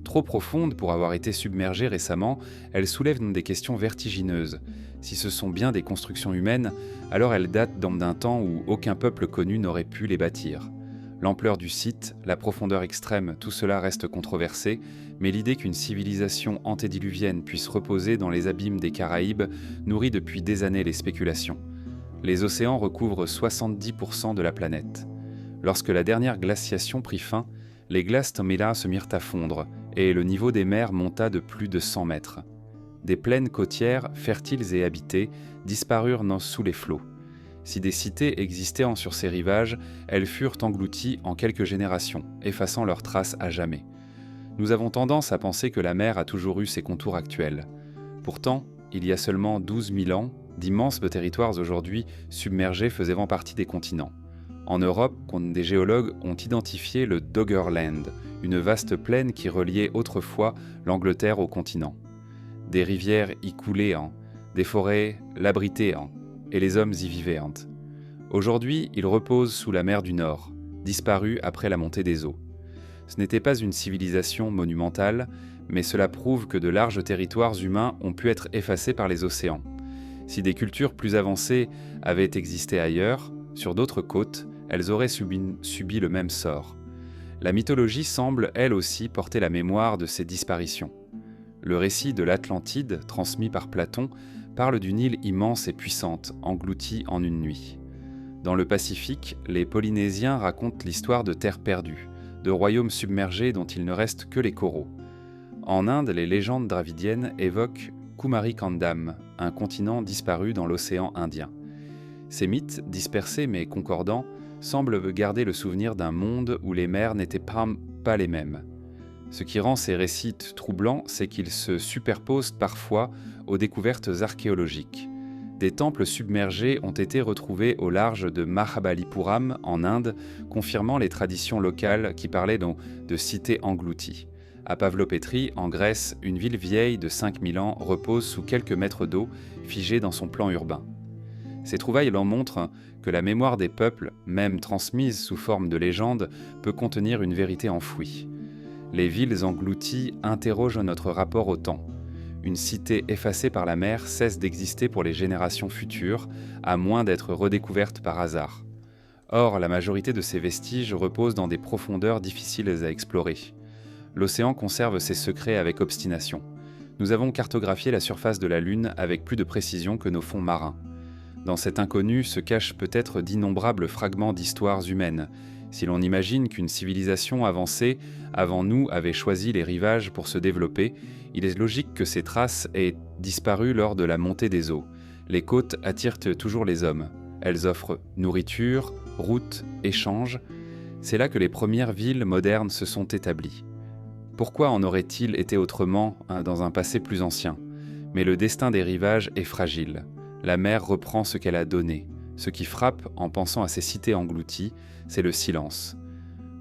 Trop profondes pour avoir été submergées récemment, elles soulèvent des questions vertigineuses. Si ce sont bien des constructions humaines, alors elles datent d'un temps où aucun peuple connu n'aurait pu les bâtir. L'ampleur du site, la profondeur extrême, tout cela reste controversé, mais l'idée qu'une civilisation antédiluvienne puisse reposer dans les abîmes des Caraïbes nourrit depuis des années les spéculations. Les océans recouvrent 70% de la planète. Lorsque la dernière glaciation prit fin, les glaces se mirent à fondre et le niveau des mers monta de plus de 100 mètres. Des plaines côtières, fertiles et habitées, disparurent sous les flots. Si des cités existaient sur ces rivages, elles furent englouties en quelques générations, effaçant leurs traces à jamais. Nous avons tendance à penser que la mer a toujours eu ses contours actuels. Pourtant, il y a seulement 12 000 ans, d'immenses territoires aujourd'hui submergés faisaient partie des continents. En Europe, des géologues ont identifié le Doggerland, une vaste plaine qui reliait autrefois l'Angleterre au continent. Des rivières y coulaient, des forêts l'abritaient, et les hommes y vivaient. Aujourd'hui, il repose sous la mer du Nord, disparue après la montée des eaux. Ce n'était pas une civilisation monumentale, mais cela prouve que de larges territoires humains ont pu être effacés par les océans. Si des cultures plus avancées avaient existé ailleurs, sur d'autres côtes, elles auraient subi le même sort. La mythologie semble, elle aussi, porter la mémoire de ces disparitions. Le récit de l'Atlantide, transmis par Platon, parle d'une île immense et puissante, engloutie en une nuit. Dans le Pacifique, les Polynésiens racontent l'histoire de terres perdues, de royaumes submergés dont il ne reste que les coraux. En Inde, les légendes dravidiennes évoquent Kumarikandam, un continent disparu dans l'océan Indien. Ces mythes, dispersés mais concordants, semblent garder le souvenir d'un monde où les mers n'étaient pas les mêmes. Ce qui rend ces récits troublants, c'est qu'ils se superposent parfois aux découvertes archéologiques. Des temples submergés ont été retrouvés au large de Mahabalipuram, en Inde, confirmant les traditions locales qui parlaient de cités englouties. À Pavlopétrie, en Grèce, une ville vieille de 5000 ans repose sous quelques mètres d'eau, figée dans son plan urbain. Ces trouvailles l'en montrent que la mémoire des peuples, même transmise sous forme de légende, peut contenir une vérité enfouie. Les villes englouties interrogent notre rapport au temps. Une cité effacée par la mer cesse d'exister pour les générations futures, à moins d'être redécouverte par hasard. Or, la majorité de ces vestiges reposent dans des profondeurs difficiles à explorer. L'océan conserve ses secrets avec obstination. Nous avons cartographié la surface de la Lune avec plus de précision que nos fonds marins. Dans cet inconnu se cachent peut-être d'innombrables fragments d'histoires humaines. Si l'on imagine qu'une civilisation avancée avant nous avait choisi les rivages pour se développer, il est logique que ces traces aient disparu lors de la montée des eaux. Les côtes attirent toujours les hommes. Elles offrent nourriture, routes, échanges. C'est là que les premières villes modernes se sont établies. Pourquoi en aurait-il été autrement dans un passé plus ancien ? Mais le destin des rivages est fragile. La mer reprend ce qu'elle a donné. Ce qui frappe en pensant à ces cités englouties, c'est le silence.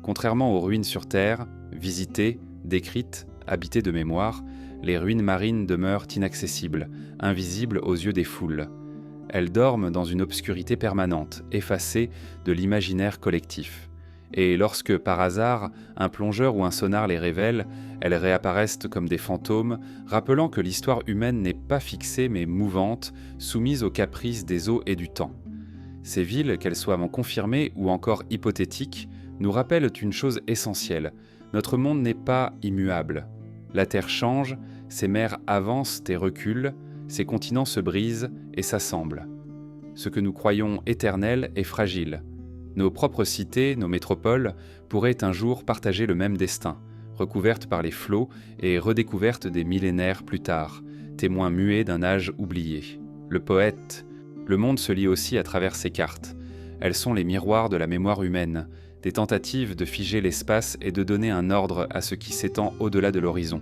Contrairement aux ruines sur terre, visitées, décrites, habitées de mémoire, les ruines marines demeurent inaccessibles, invisibles aux yeux des foules. Elles dorment dans une obscurité permanente, effacées de l'imaginaire collectif. Et lorsque, par hasard, un plongeur ou un sonar les révèle, elles réapparaissent comme des fantômes, rappelant que l'histoire humaine n'est pas fixée mais mouvante, soumise aux caprices des eaux et du temps. Ces villes, qu'elles soient confirmées ou encore hypothétiques, nous rappellent une chose essentielle. Notre monde n'est pas immuable. La Terre change, ses mers avancent et reculent, ses continents se brisent et s'assemblent. Ce que nous croyons éternel est fragile. Nos propres cités, nos métropoles, pourraient un jour partager le même destin, recouvertes par les flots et redécouvertes des millénaires plus tard, témoins muets d'un âge oublié. Le poète. Le monde se lit aussi à travers ces cartes. Elles sont les miroirs de la mémoire humaine, des tentatives de figer l'espace et de donner un ordre à ce qui s'étend au-delà de l'horizon.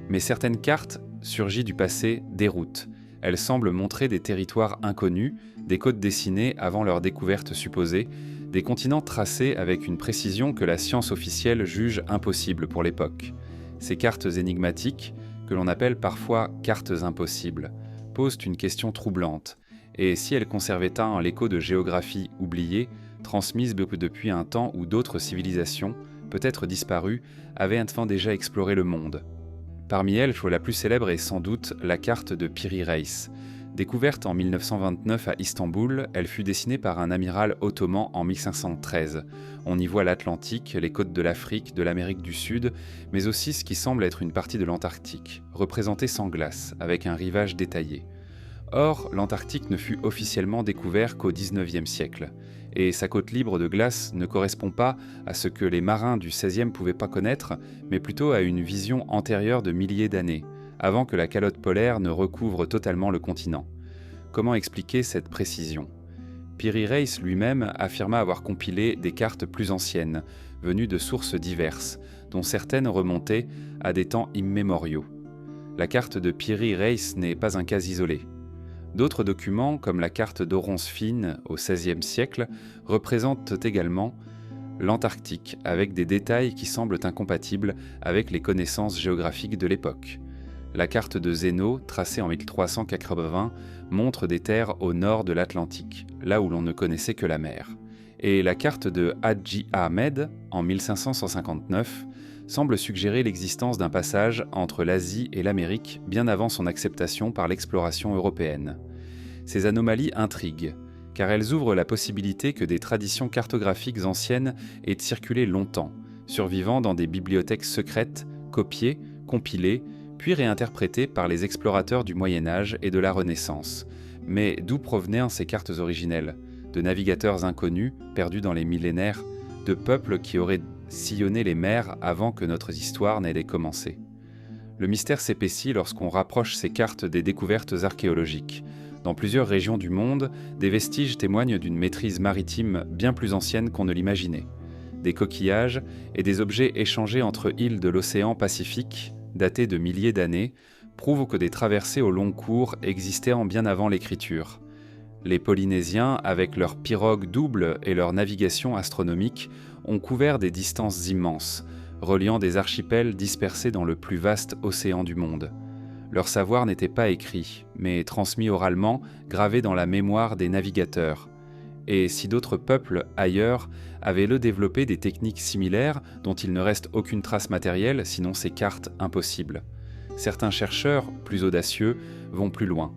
Mais certaines cartes, surgies du passé, déroutent. Elles semblent montrer des territoires inconnus, des côtes dessinées avant leur découverte supposée, des continents tracés avec une précision que la science officielle juge impossible pour l'époque. Ces cartes énigmatiques, que l'on appelle parfois « cartes impossibles », posent une question troublante. Et si elles conservaient l'écho de géographie oubliée, transmise depuis un temps où d'autres civilisations, peut-être disparues, avaient déjà exploré le monde. Parmi elles, la plus célèbre est sans doute la carte de Piri Reis. Découverte en 1929 à Istanbul, elle fut dessinée par un amiral ottoman en 1513. On y voit l'Atlantique, les côtes de l'Afrique, de l'Amérique du Sud, mais aussi ce qui semble être une partie de l'Antarctique, représentée sans glace, avec un rivage détaillé. Or, l'Antarctique ne fut officiellement découvert qu'au XIXe siècle, et sa côte libre de glace ne correspond pas à ce que les marins du XVIe pouvaient pas connaître, mais plutôt à une vision antérieure de milliers d'années, avant que la calotte polaire ne recouvre totalement le continent. Comment expliquer cette précision ? Piri Reis lui-même affirma avoir compilé des cartes plus anciennes, venues de sources diverses, dont certaines remontaient à des temps immémoriaux. La carte de Piri Reis n'est pas un cas isolé. D'autres documents, comme la carte d'Oronce fine au XVIe siècle, représentent également l'Antarctique, avec des détails qui semblent incompatibles avec les connaissances géographiques de l'époque. La carte de Zeno, tracée en 1380, montre des terres au nord de l'Atlantique, là où l'on ne connaissait que la mer. Et la carte de Hadji Ahmed, en 1559, semble suggérer l'existence d'un passage entre l'Asie et l'Amérique bien avant son acceptation par l'exploration européenne. Ces anomalies intriguent, car elles ouvrent la possibilité que des traditions cartographiques anciennes aient circulé longtemps, survivant dans des bibliothèques secrètes, copiées, compilées, puis réinterprétées par les explorateurs du Moyen-Âge et de la Renaissance. Mais d'où provenaient ces cartes originelles ? De navigateurs inconnus, perdus dans les millénaires, de peuples qui auraient sillonné les mers avant que notre histoire n'ait commencé. Le mystère s'épaissit lorsqu'on rapproche ces cartes des découvertes archéologiques. Dans plusieurs régions du monde, des vestiges témoignent d'une maîtrise maritime bien plus ancienne qu'on ne l'imaginait. Des coquillages et des objets échangés entre îles de l'océan Pacifique, datés de milliers d'années, prouvent que des traversées au long cours existaient bien avant l'écriture. Les Polynésiens, avec leurs pirogues doubles et leur navigation astronomique, ont couvert des distances immenses, reliant des archipels dispersés dans le plus vaste océan du monde. Leur savoir n'était pas écrit, mais transmis oralement, gravé dans la mémoire des navigateurs. Et si d'autres peuples, ailleurs, avaient développé des techniques similaires dont il ne reste aucune trace matérielle, sinon ces cartes impossibles. Certains chercheurs, plus audacieux, vont plus loin.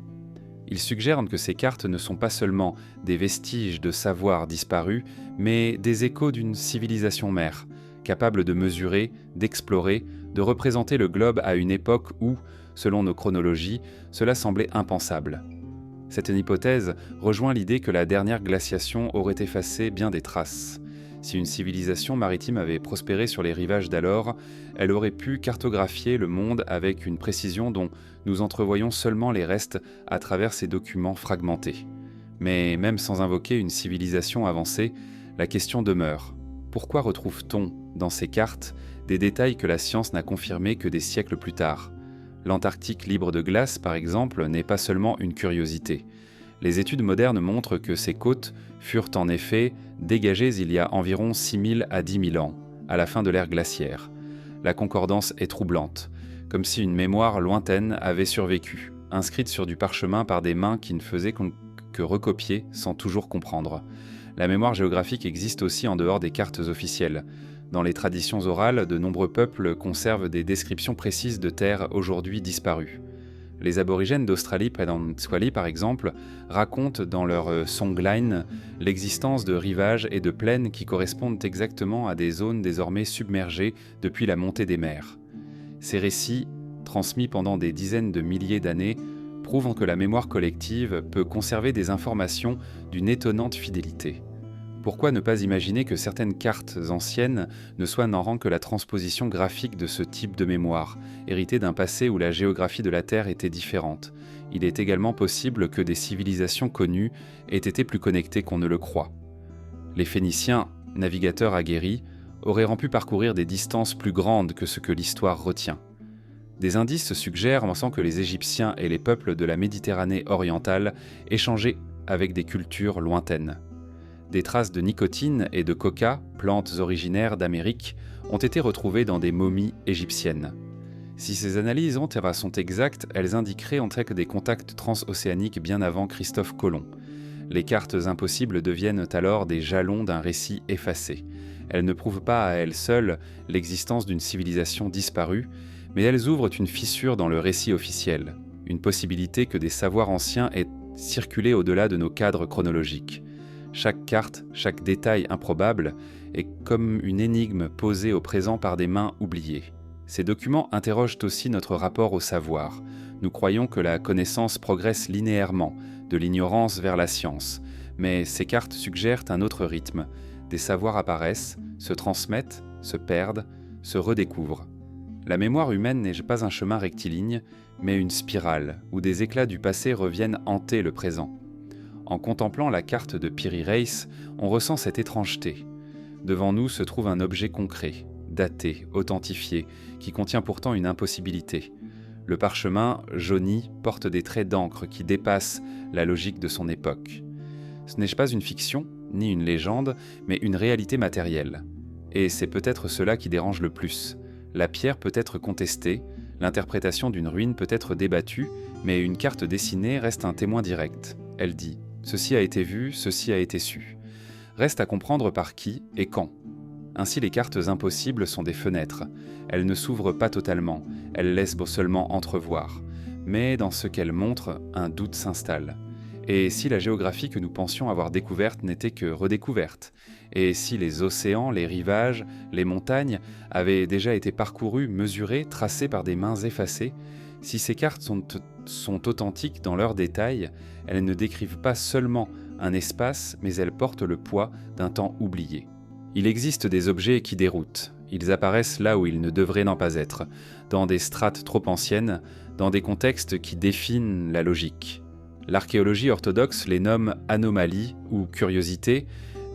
Ils suggèrent que ces cartes ne sont pas seulement des vestiges de savoir disparus, mais des échos d'une civilisation mère, capable de mesurer, d'explorer, de représenter le globe à une époque où, selon nos chronologies, cela semblait impensable. Cette hypothèse rejoint l'idée que la dernière glaciation aurait effacé bien des traces. Si une civilisation maritime avait prospéré sur les rivages d'alors, elle aurait pu cartographier le monde avec une précision dont nous entrevoyons seulement les restes à travers ces documents fragmentés. Mais même sans invoquer une civilisation avancée, la question demeure. Pourquoi retrouve-t-on, dans ces cartes, des détails que la science n'a confirmés que des siècles plus tard ? L'Antarctique libre de glace, par exemple, n'est pas seulement une curiosité. Les études modernes montrent que ces côtes furent en effet dégagées il y a environ 6 000 à 10 000 ans, à la fin de l'ère glaciaire. La concordance est troublante, comme si une mémoire lointaine avait survécu, inscrite sur du parchemin par des mains qui ne faisaient que recopier sans toujours comprendre. La mémoire géographique existe aussi en dehors des cartes officielles. Dans les traditions orales, de nombreux peuples conservent des descriptions précises de terres aujourd'hui disparues. Les aborigènes d'Australie près d'Antswali, par exemple, racontent dans leur songline l'existence de rivages et de plaines qui correspondent exactement à des zones désormais submergées depuis la montée des mers. Ces récits, transmis pendant des dizaines de milliers d'années, prouvent que la mémoire collective peut conserver des informations d'une étonnante fidélité. Pourquoi ne pas imaginer que certaines cartes anciennes ne soient n'en rang que la transposition graphique de ce type de mémoire, héritée d'un passé où la géographie de la Terre était différente ? Il est également possible que des civilisations connues aient été plus connectées qu'on ne le croit. Les Phéniciens, navigateurs aguerris, auraient pu parcourir des distances plus grandes que ce que l'histoire retient. Des indices suggèrent que les Égyptiens et les peuples de la Méditerranée orientale échangeaient avec des cultures lointaines. Des traces de nicotine et de coca, plantes originaires d'Amérique, ont été retrouvées dans des momies égyptiennes. Si ces analyses sont exactes, elles indiqueraient des contacts transocéaniques bien avant Christophe Colomb. Les cartes impossibles deviennent alors des jalons d'un récit effacé. Elles ne prouvent pas à elles seules l'existence d'une civilisation disparue, mais elles ouvrent une fissure dans le récit officiel, une possibilité que des savoirs anciens aient circulé au-delà de nos cadres chronologiques. Chaque carte, chaque détail improbable est comme une énigme posée au présent par des mains oubliées. Ces documents interrogent aussi notre rapport au savoir. Nous croyons que la connaissance progresse linéairement, de l'ignorance vers la science, mais ces cartes suggèrent un autre rythme. Des savoirs apparaissent, se transmettent, se perdent, se redécouvrent. La mémoire humaine n'est pas un chemin rectiligne, mais une spirale, où des éclats du passé reviennent hanter le présent. En contemplant la carte de Piri Reis, on ressent cette étrangeté. Devant nous se trouve un objet concret, daté, authentifié, qui contient pourtant une impossibilité. Le parchemin, jauni, porte des traits d'encre qui dépassent la logique de son époque. Ce n'est pas une fiction, ni une légende, mais une réalité matérielle. Et c'est peut-être cela qui dérange le plus. La pierre peut être contestée, l'interprétation d'une ruine peut être débattue, mais une carte dessinée reste un témoin direct. Elle dit « Ceci a été vu, ceci a été su ». Reste à comprendre par qui et quand. Ainsi, les cartes impossibles sont des fenêtres. Elles ne s'ouvrent pas totalement, elles laissent seulement entrevoir. Mais dans ce qu'elles montrent, un doute s'installe. Et si la géographie que nous pensions avoir découverte n'était que redécouverte ? Et si les océans, les rivages, les montagnes avaient déjà été parcourus, mesurés, tracés par des mains effacées ? Si ces cartes sont authentiques dans leurs détails, elles ne décrivent pas seulement un espace, mais elles portent le poids d'un temps oublié. Il existe des objets qui déroutent. Ils apparaissent là où ils ne devraient n'en pas être, dans des strates trop anciennes, dans des contextes qui définent la logique. L'archéologie orthodoxe les nomme anomalies ou curiosités,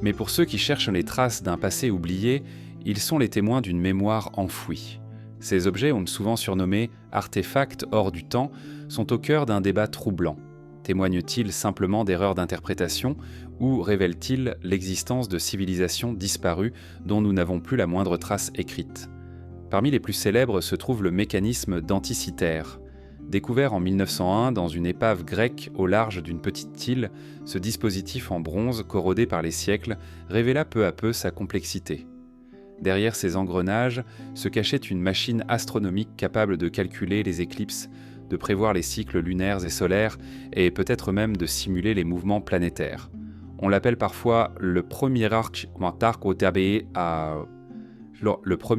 mais pour ceux qui cherchent les traces d'un passé oublié, ils sont les témoins d'une mémoire enfouie. Ces objets, souvent surnommés artefacts hors du temps, sont au cœur d'un débat troublant. Témoignent-ils simplement d'erreurs d'interprétation ou révèlent-ils l'existence de civilisations disparues dont nous n'avons plus la moindre trace écrite ? Parmi les plus célèbres se trouve le mécanisme d'Anticythère. Découvert en 1901 dans une épave grecque au large d'une petite île, ce dispositif en bronze, corrodé par les siècles, révéla peu à peu sa complexité. Derrière ces engrenages se cachait une machine astronomique capable de calculer les éclipses, de prévoir les cycles lunaires et solaires, et peut-être même de simuler les mouvements planétaires. On l'appelle parfois le premier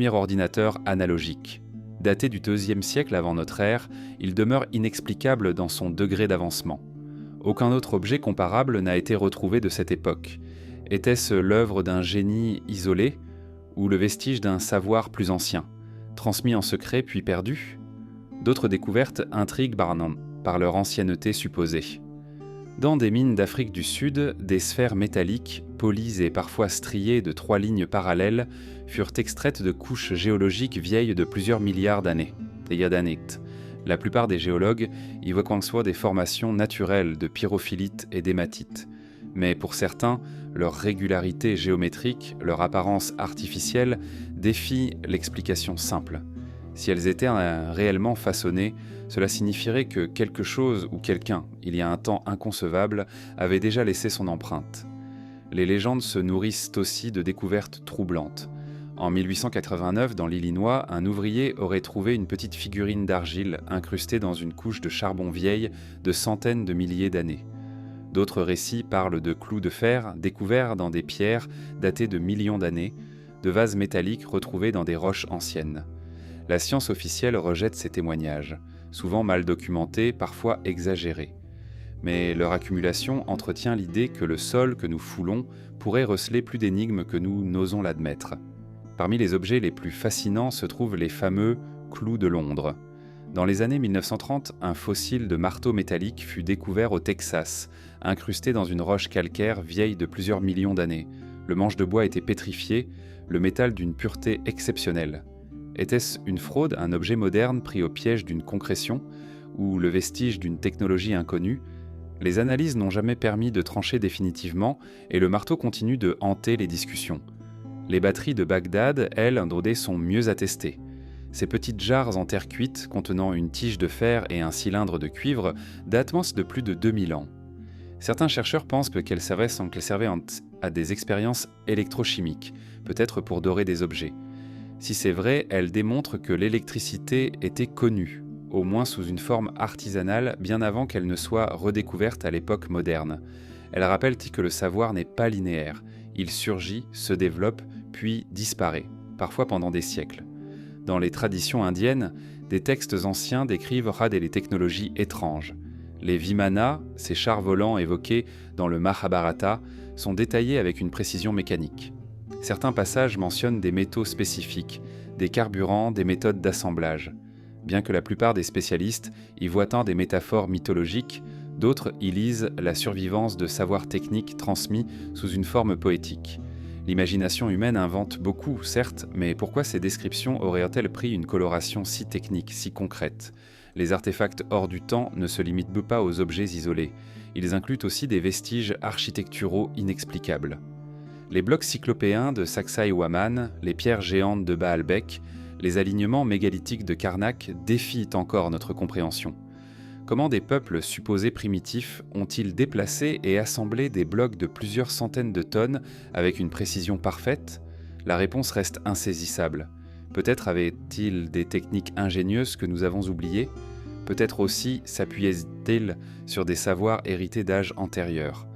ordinateur analogique. Daté du IIe siècle avant notre ère, il demeure inexplicable dans son degré d'avancement. Aucun autre objet comparable n'a été retrouvé de cette époque. Était-ce l'œuvre d'un génie isolé ou le vestige d'un savoir plus ancien, transmis en secret puis perdu? D'autres découvertes intriguent par leur ancienneté supposée. Dans des mines d'Afrique du Sud, des sphères métalliques, polies et parfois striées de 3 lignes parallèles, furent extraites de couches géologiques vieilles de plusieurs milliards d'années. La plupart des géologues y voient qu'en soit des formations naturelles de pyrophilites et d'hématites. Mais pour certains, leur régularité géométrique, leur apparence artificielle, défient l'explication simple. Si elles étaient réellement façonnées, cela signifierait que quelque chose ou quelqu'un, il y a un temps inconcevable, avait déjà laissé son empreinte. Les légendes se nourrissent aussi de découvertes troublantes. En 1889, dans l'Illinois, un ouvrier aurait trouvé une petite figurine d'argile incrustée dans une couche de charbon vieille de centaines de milliers d'années. D'autres récits parlent de clous de fer découverts dans des pierres datées de millions d'années, de vases métalliques retrouvés dans des roches anciennes. La science officielle rejette ces témoignages, souvent mal documentés, parfois exagérés. Mais leur accumulation entretient l'idée que le sol que nous foulons pourrait receler plus d'énigmes que nous n'osons l'admettre. Parmi les objets les plus fascinants se trouvent les fameux clous de Londres. Dans les années 1930, un fossile de marteau métallique fut découvert au Texas, incrusté dans une roche calcaire vieille de plusieurs millions d'années. Le manche de bois était pétrifié, le métal d'une pureté exceptionnelle. Était-ce une fraude, un objet moderne pris au piège d'une concrétion, ou le vestige d'une technologie inconnue? Les analyses n'ont jamais permis de trancher définitivement, et le marteau continue de hanter les discussions. Les batteries de Bagdad, elles, indodées, sont mieux attestées. Ces petites jarres en terre cuite, contenant une tige de fer et un cylindre de cuivre, datent de plus de 2000 ans. Certains chercheurs pensent qu'elles servaient à des expériences électrochimiques, peut-être pour dorer des objets. Si c'est vrai, elles démontrent que l'électricité était connue, au moins sous une forme artisanale, bien avant qu'elle ne soit redécouverte à l'époque moderne. Elles rappellent que le savoir n'est pas linéaire. Il surgit, se développe, puis disparaît, parfois pendant des siècles. Dans les traditions indiennes, des textes anciens décrivent des technologies étranges. Les Vimana, ces chars volants évoqués dans le Mahabharata, sont détaillés avec une précision mécanique. Certains passages mentionnent des métaux spécifiques, des carburants, des méthodes d'assemblage. Bien que la plupart des spécialistes y voient tant des métaphores mythologiques, d'autres y lisent la survivance de savoirs techniques transmis sous une forme poétique. L'imagination humaine invente beaucoup, certes, mais pourquoi ces descriptions auraient-elles pris une coloration si technique, si concrète? Les artefacts hors du temps ne se limitent pas aux objets isolés. Ils incluent aussi des vestiges architecturaux inexplicables. Les blocs cyclopéens de Sacsayhuaman, les pierres géantes de Baalbek, les alignements mégalithiques de Karnak défient encore notre compréhension. Comment des peuples supposés primitifs ont-ils déplacé et assemblé des blocs de plusieurs centaines de tonnes avec une précision parfaite? La réponse reste insaisissable. Peut-être avaient-ils des techniques ingénieuses que nous avons oubliées? Peut-être aussi s'appuyaient-ils sur des savoirs hérités d'âges antérieurs.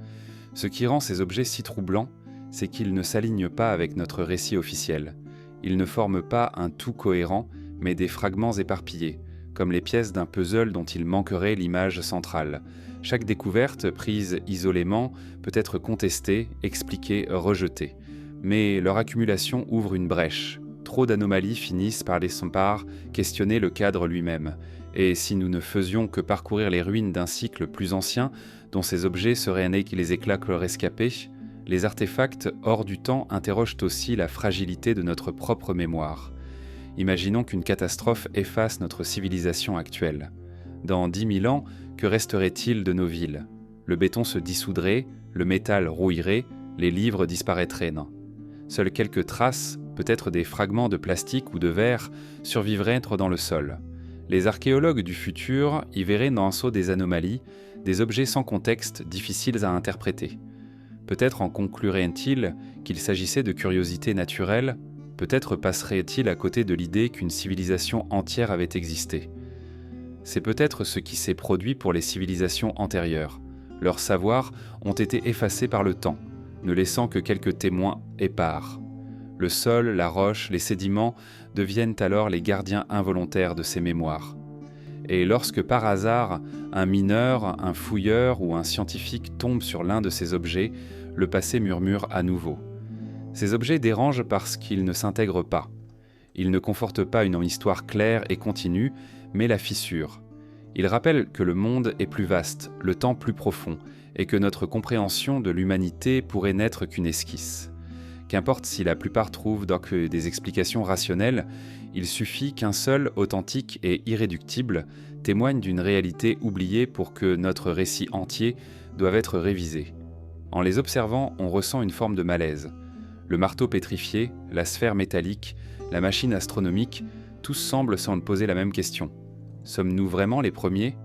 Ce qui rend ces objets si troublants, c'est qu'ils ne s'alignent pas avec notre récit officiel. Ils ne forment pas un tout cohérent, mais des fragments éparpillés, comme les pièces d'un puzzle dont il manquerait l'image centrale. Chaque découverte, prise isolément, peut être contestée, expliquée, rejetée. Mais leur accumulation ouvre une brèche. Trop d'anomalies finissent par questionner le cadre lui-même. Et si nous ne faisions que parcourir les ruines d'un cycle plus ancien, dont ces objets seraient nés que les éclats rescapés, les artefacts hors du temps interrogent aussi la fragilité de notre propre mémoire. Imaginons qu'une catastrophe efface notre civilisation actuelle. Dans 10 000 ans, que resterait-il de nos villes? Le béton se dissoudrait, le métal rouillerait, les livres disparaîtraient, non? Seules quelques traces, peut-être des fragments de plastique ou de verre, survivraient dans le sol. Les archéologues du futur y verraient dans un saut des anomalies, des objets sans contexte difficiles à interpréter. Peut-être en concluraient-ils qu'il s'agissait de curiosités naturelles, peut-être passeraient-ils à côté de l'idée qu'une civilisation entière avait existé. C'est peut-être ce qui s'est produit pour les civilisations antérieures. Leurs savoirs ont été effacés par le temps, ne laissant que quelques témoins épars. Le sol, la roche, les sédiments deviennent alors les gardiens involontaires de ces mémoires. Et lorsque par hasard, un mineur, un fouilleur ou un scientifique tombe sur l'un de ces objets, le passé murmure à nouveau. Ces objets dérangent parce qu'ils ne s'intègrent pas. Ils ne confortent pas une histoire claire et continue, mais la fissurent. Ils rappellent que le monde est plus vaste, le temps plus profond, et que notre compréhension de l'humanité pourrait n'être qu'une esquisse. Qu'importe si la plupart trouvent donc des explications rationnelles, il suffit qu'un seul, authentique et irréductible, témoigne d'une réalité oubliée pour que notre récit entier doive être révisé. En les observant, on ressent une forme de malaise. Le marteau pétrifié, la sphère métallique, la machine astronomique, tous semblent s'en poser la même question. Sommes-nous vraiment les premiers ?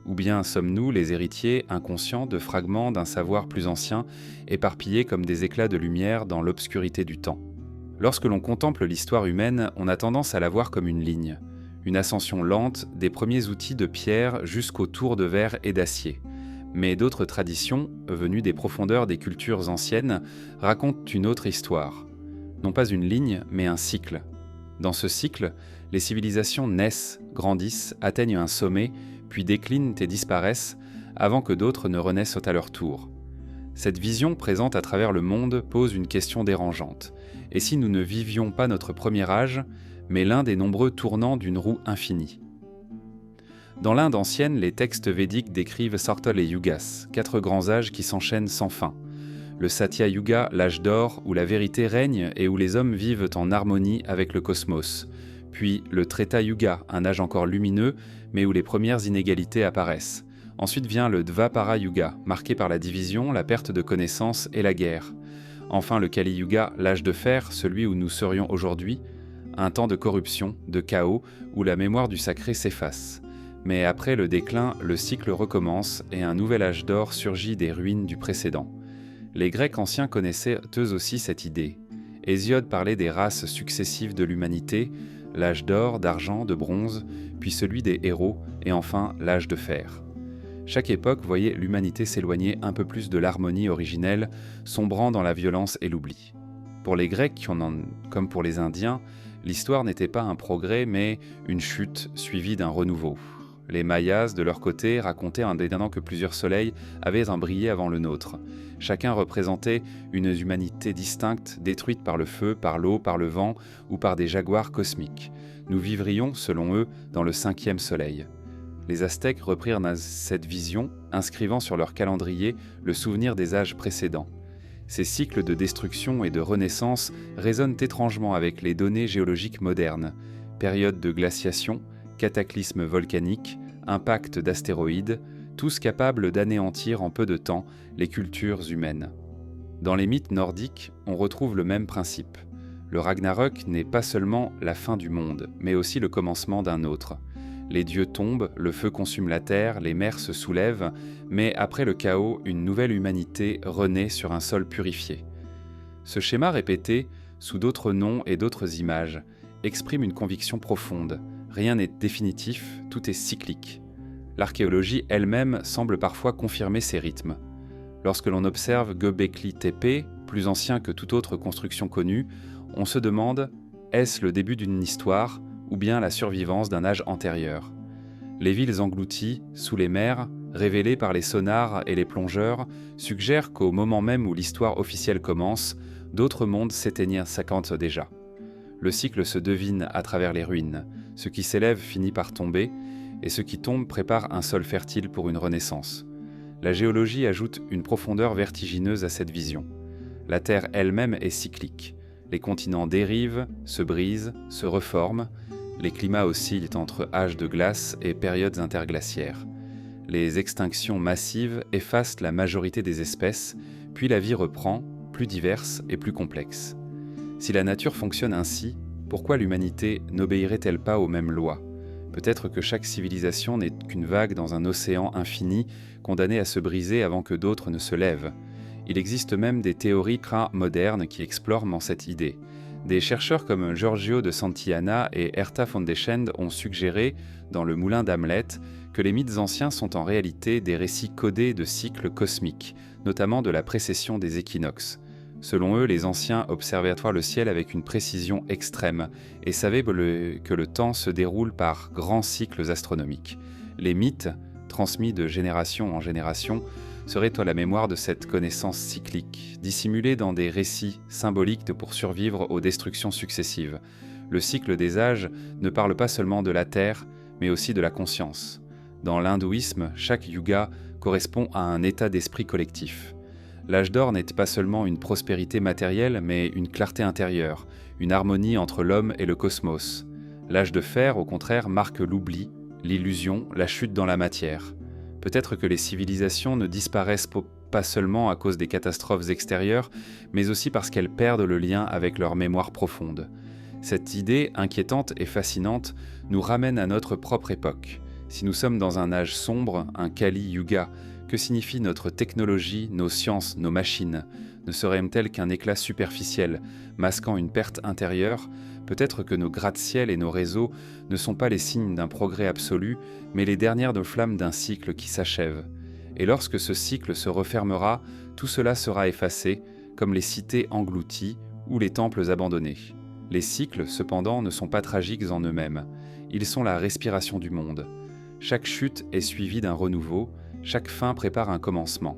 Ou bien sommes-nous les héritiers inconscients de fragments d'un savoir plus ancien, éparpillés comme des éclats de lumière dans l'obscurité du temps ? Lorsque l'on contemple l'histoire humaine, on a tendance à la voir comme une ligne, une ascension lente des premiers outils de pierre jusqu'aux tours de verre et d'acier. Mais d'autres traditions, venues des profondeurs des cultures anciennes, racontent une autre histoire. Non pas une ligne, mais un cycle. Dans ce cycle, les civilisations naissent, grandissent, atteignent un sommet, puis déclinent et disparaissent, avant que d'autres ne renaissent à leur tour. Cette vision présente à travers le monde pose une question dérangeante. Et si nous ne vivions pas notre premier âge, mais l'un des nombreux tournants d'une roue infinie ? Dans l'Inde ancienne, les textes védiques décrivent Sartha et Yugas, 4 grands âges qui s'enchaînent sans fin. Le Satya Yuga, l'âge d'or, où la vérité règne et où les hommes vivent en harmonie avec le cosmos. Puis le Treta Yuga, un âge encore lumineux, mais où les premières inégalités apparaissent. Ensuite vient le Dvapara Yuga, marqué par la division, la perte de connaissances et la guerre. Enfin le Kali Yuga, l'âge de fer, celui où nous serions aujourd'hui, un temps de corruption, de chaos, où la mémoire du sacré s'efface. Mais après le déclin, le cycle recommence et un nouvel âge d'or surgit des ruines du précédent. Les Grecs anciens connaissaient eux aussi cette idée. Hésiode parlait des races successives de l'humanité, l'âge d'or, d'argent, de bronze, puis celui des héros, et enfin l'âge de fer. Chaque époque voyait l'humanité s'éloigner un peu plus de l'harmonie originelle, sombrant dans la violence et l'oubli. Pour les Grecs, comme pour les Indiens, l'histoire n'était pas un progrès, mais une chute suivie d'un renouveau. Les Mayas, de leur côté, racontaient en dédaignant que plusieurs soleils avaient brillé avant le nôtre. Chacun représentait une humanité distincte, détruite par le feu, par l'eau, par le vent ou par des jaguars cosmiques. Nous vivrions, selon eux, dans le 5e soleil. Les Aztèques reprirent cette vision, inscrivant sur leur calendrier le souvenir des âges précédents. Ces cycles de destruction et de renaissance résonnent étrangement avec les données géologiques modernes. Période de glaciation, cataclysmes volcaniques, impact d'astéroïdes, tous capables d'anéantir en peu de temps les cultures humaines. Dans les mythes nordiques, on retrouve le même principe. Le Ragnarök n'est pas seulement la fin du monde, mais aussi le commencement d'un autre. Les dieux tombent, le feu consume la terre, les mers se soulèvent, mais après le chaos, une nouvelle humanité renaît sur un sol purifié. Ce schéma répété, sous d'autres noms et d'autres images, exprime une conviction profonde. Rien n'est définitif, tout est cyclique. L'archéologie elle-même semble parfois confirmer ces rythmes. Lorsque l'on observe Göbekli Tepe, plus ancien que toute autre construction connue, on se demande, est-ce le début d'une histoire ou bien la survivance d'un âge antérieur ? Les villes englouties, sous les mers, révélées par les sonars et les plongeurs, suggèrent qu'au moment même où l'histoire officielle commence, d'autres mondes s'éteignent déjà. Le cycle se devine à travers les ruines. Ce qui s'élève finit par tomber, et ce qui tombe prépare un sol fertile pour une renaissance. La géologie ajoute une profondeur vertigineuse à cette vision. La Terre elle-même est cyclique. Les continents dérivent, se brisent, se reforment. Les climats oscillent entre âges de glace et périodes interglaciaires. Les extinctions massives effacent la majorité des espèces, puis la vie reprend, plus diverse et plus complexe. Si la nature fonctionne ainsi, pourquoi l'humanité n'obéirait-elle pas aux mêmes lois ? Peut-être que chaque civilisation n'est qu'une vague dans un océan infini, condamnée à se briser avant que d'autres ne se lèvent. Il existe même des théories modernes qui explorent cette idée. Des chercheurs comme Giorgio de Santillana et Herta von Deschend ont suggéré, dans le moulin d'Hamlet, que les mythes anciens sont en réalité des récits codés de cycles cosmiques, notamment de la précession des équinoxes. Selon eux, les anciens observaient le ciel avec une précision extrême et savaient que le temps se déroule par grands cycles astronomiques. Les mythes, transmis de génération en génération, seraient à la mémoire de cette connaissance cyclique, dissimulée dans des récits symboliques pour survivre aux destructions successives. Le cycle des âges ne parle pas seulement de la Terre, mais aussi de la conscience. Dans l'hindouisme, chaque yuga correspond à un état d'esprit collectif. L'âge d'or n'est pas seulement une prospérité matérielle, mais une clarté intérieure, une harmonie entre l'homme et le cosmos. L'âge de fer, au contraire, marque l'oubli, l'illusion, la chute dans la matière. Peut-être que les civilisations ne disparaissent pas seulement à cause des catastrophes extérieures, mais aussi parce qu'elles perdent le lien avec leur mémoire profonde. Cette idée, inquiétante et fascinante, nous ramène à notre propre époque. Si nous sommes dans un âge sombre, un Kali Yuga, que signifie notre technologie, nos sciences, nos machines ? Ne seraient-elles qu'un éclat superficiel, masquant une perte intérieure ? Peut-être que nos gratte-ciel et nos réseaux ne sont pas les signes d'un progrès absolu, mais les dernières flammes d'un cycle qui s'achève. Et lorsque ce cycle se refermera, tout cela sera effacé, comme les cités englouties ou les temples abandonnés. Les cycles, cependant, ne sont pas tragiques en eux-mêmes. Ils sont la respiration du monde. Chaque chute est suivie d'un renouveau, chaque fin prépare un commencement.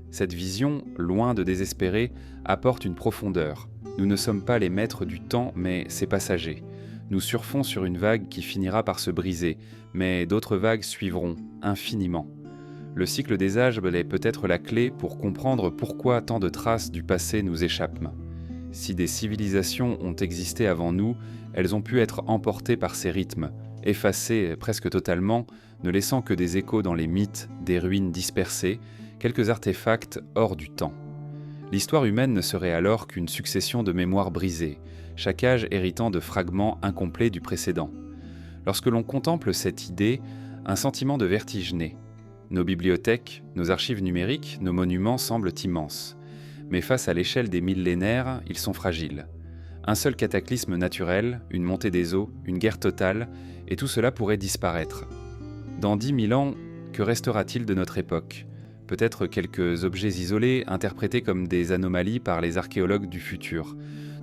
Cette vision, loin de désespérer, apporte une profondeur. Nous ne sommes pas les maîtres du temps, mais c'est passager. Nous surfons sur une vague qui finira par se briser, mais d'autres vagues suivront, infiniment. Le cycle des âges est peut-être la clé pour comprendre pourquoi tant de traces du passé nous échappent. Si des civilisations ont existé avant nous, elles ont pu être emportées par ces rythmes, effacées presque totalement, ne laissant que des échos dans les mythes, des ruines dispersées, quelques artefacts hors du temps. L'histoire humaine ne serait alors qu'une succession de mémoires brisées, chaque âge héritant de fragments incomplets du précédent. Lorsque l'on contemple cette idée, un sentiment de vertige naît. Nos bibliothèques, nos archives numériques, nos monuments semblent immenses. Mais face à l'échelle des millénaires, ils sont fragiles. Un seul cataclysme naturel, une montée des eaux, une guerre totale, et tout cela pourrait disparaître. Dans 10 000 ans, que restera-t-il de notre époque ? Peut-être quelques objets isolés, interprétés comme des anomalies par les archéologues du futur.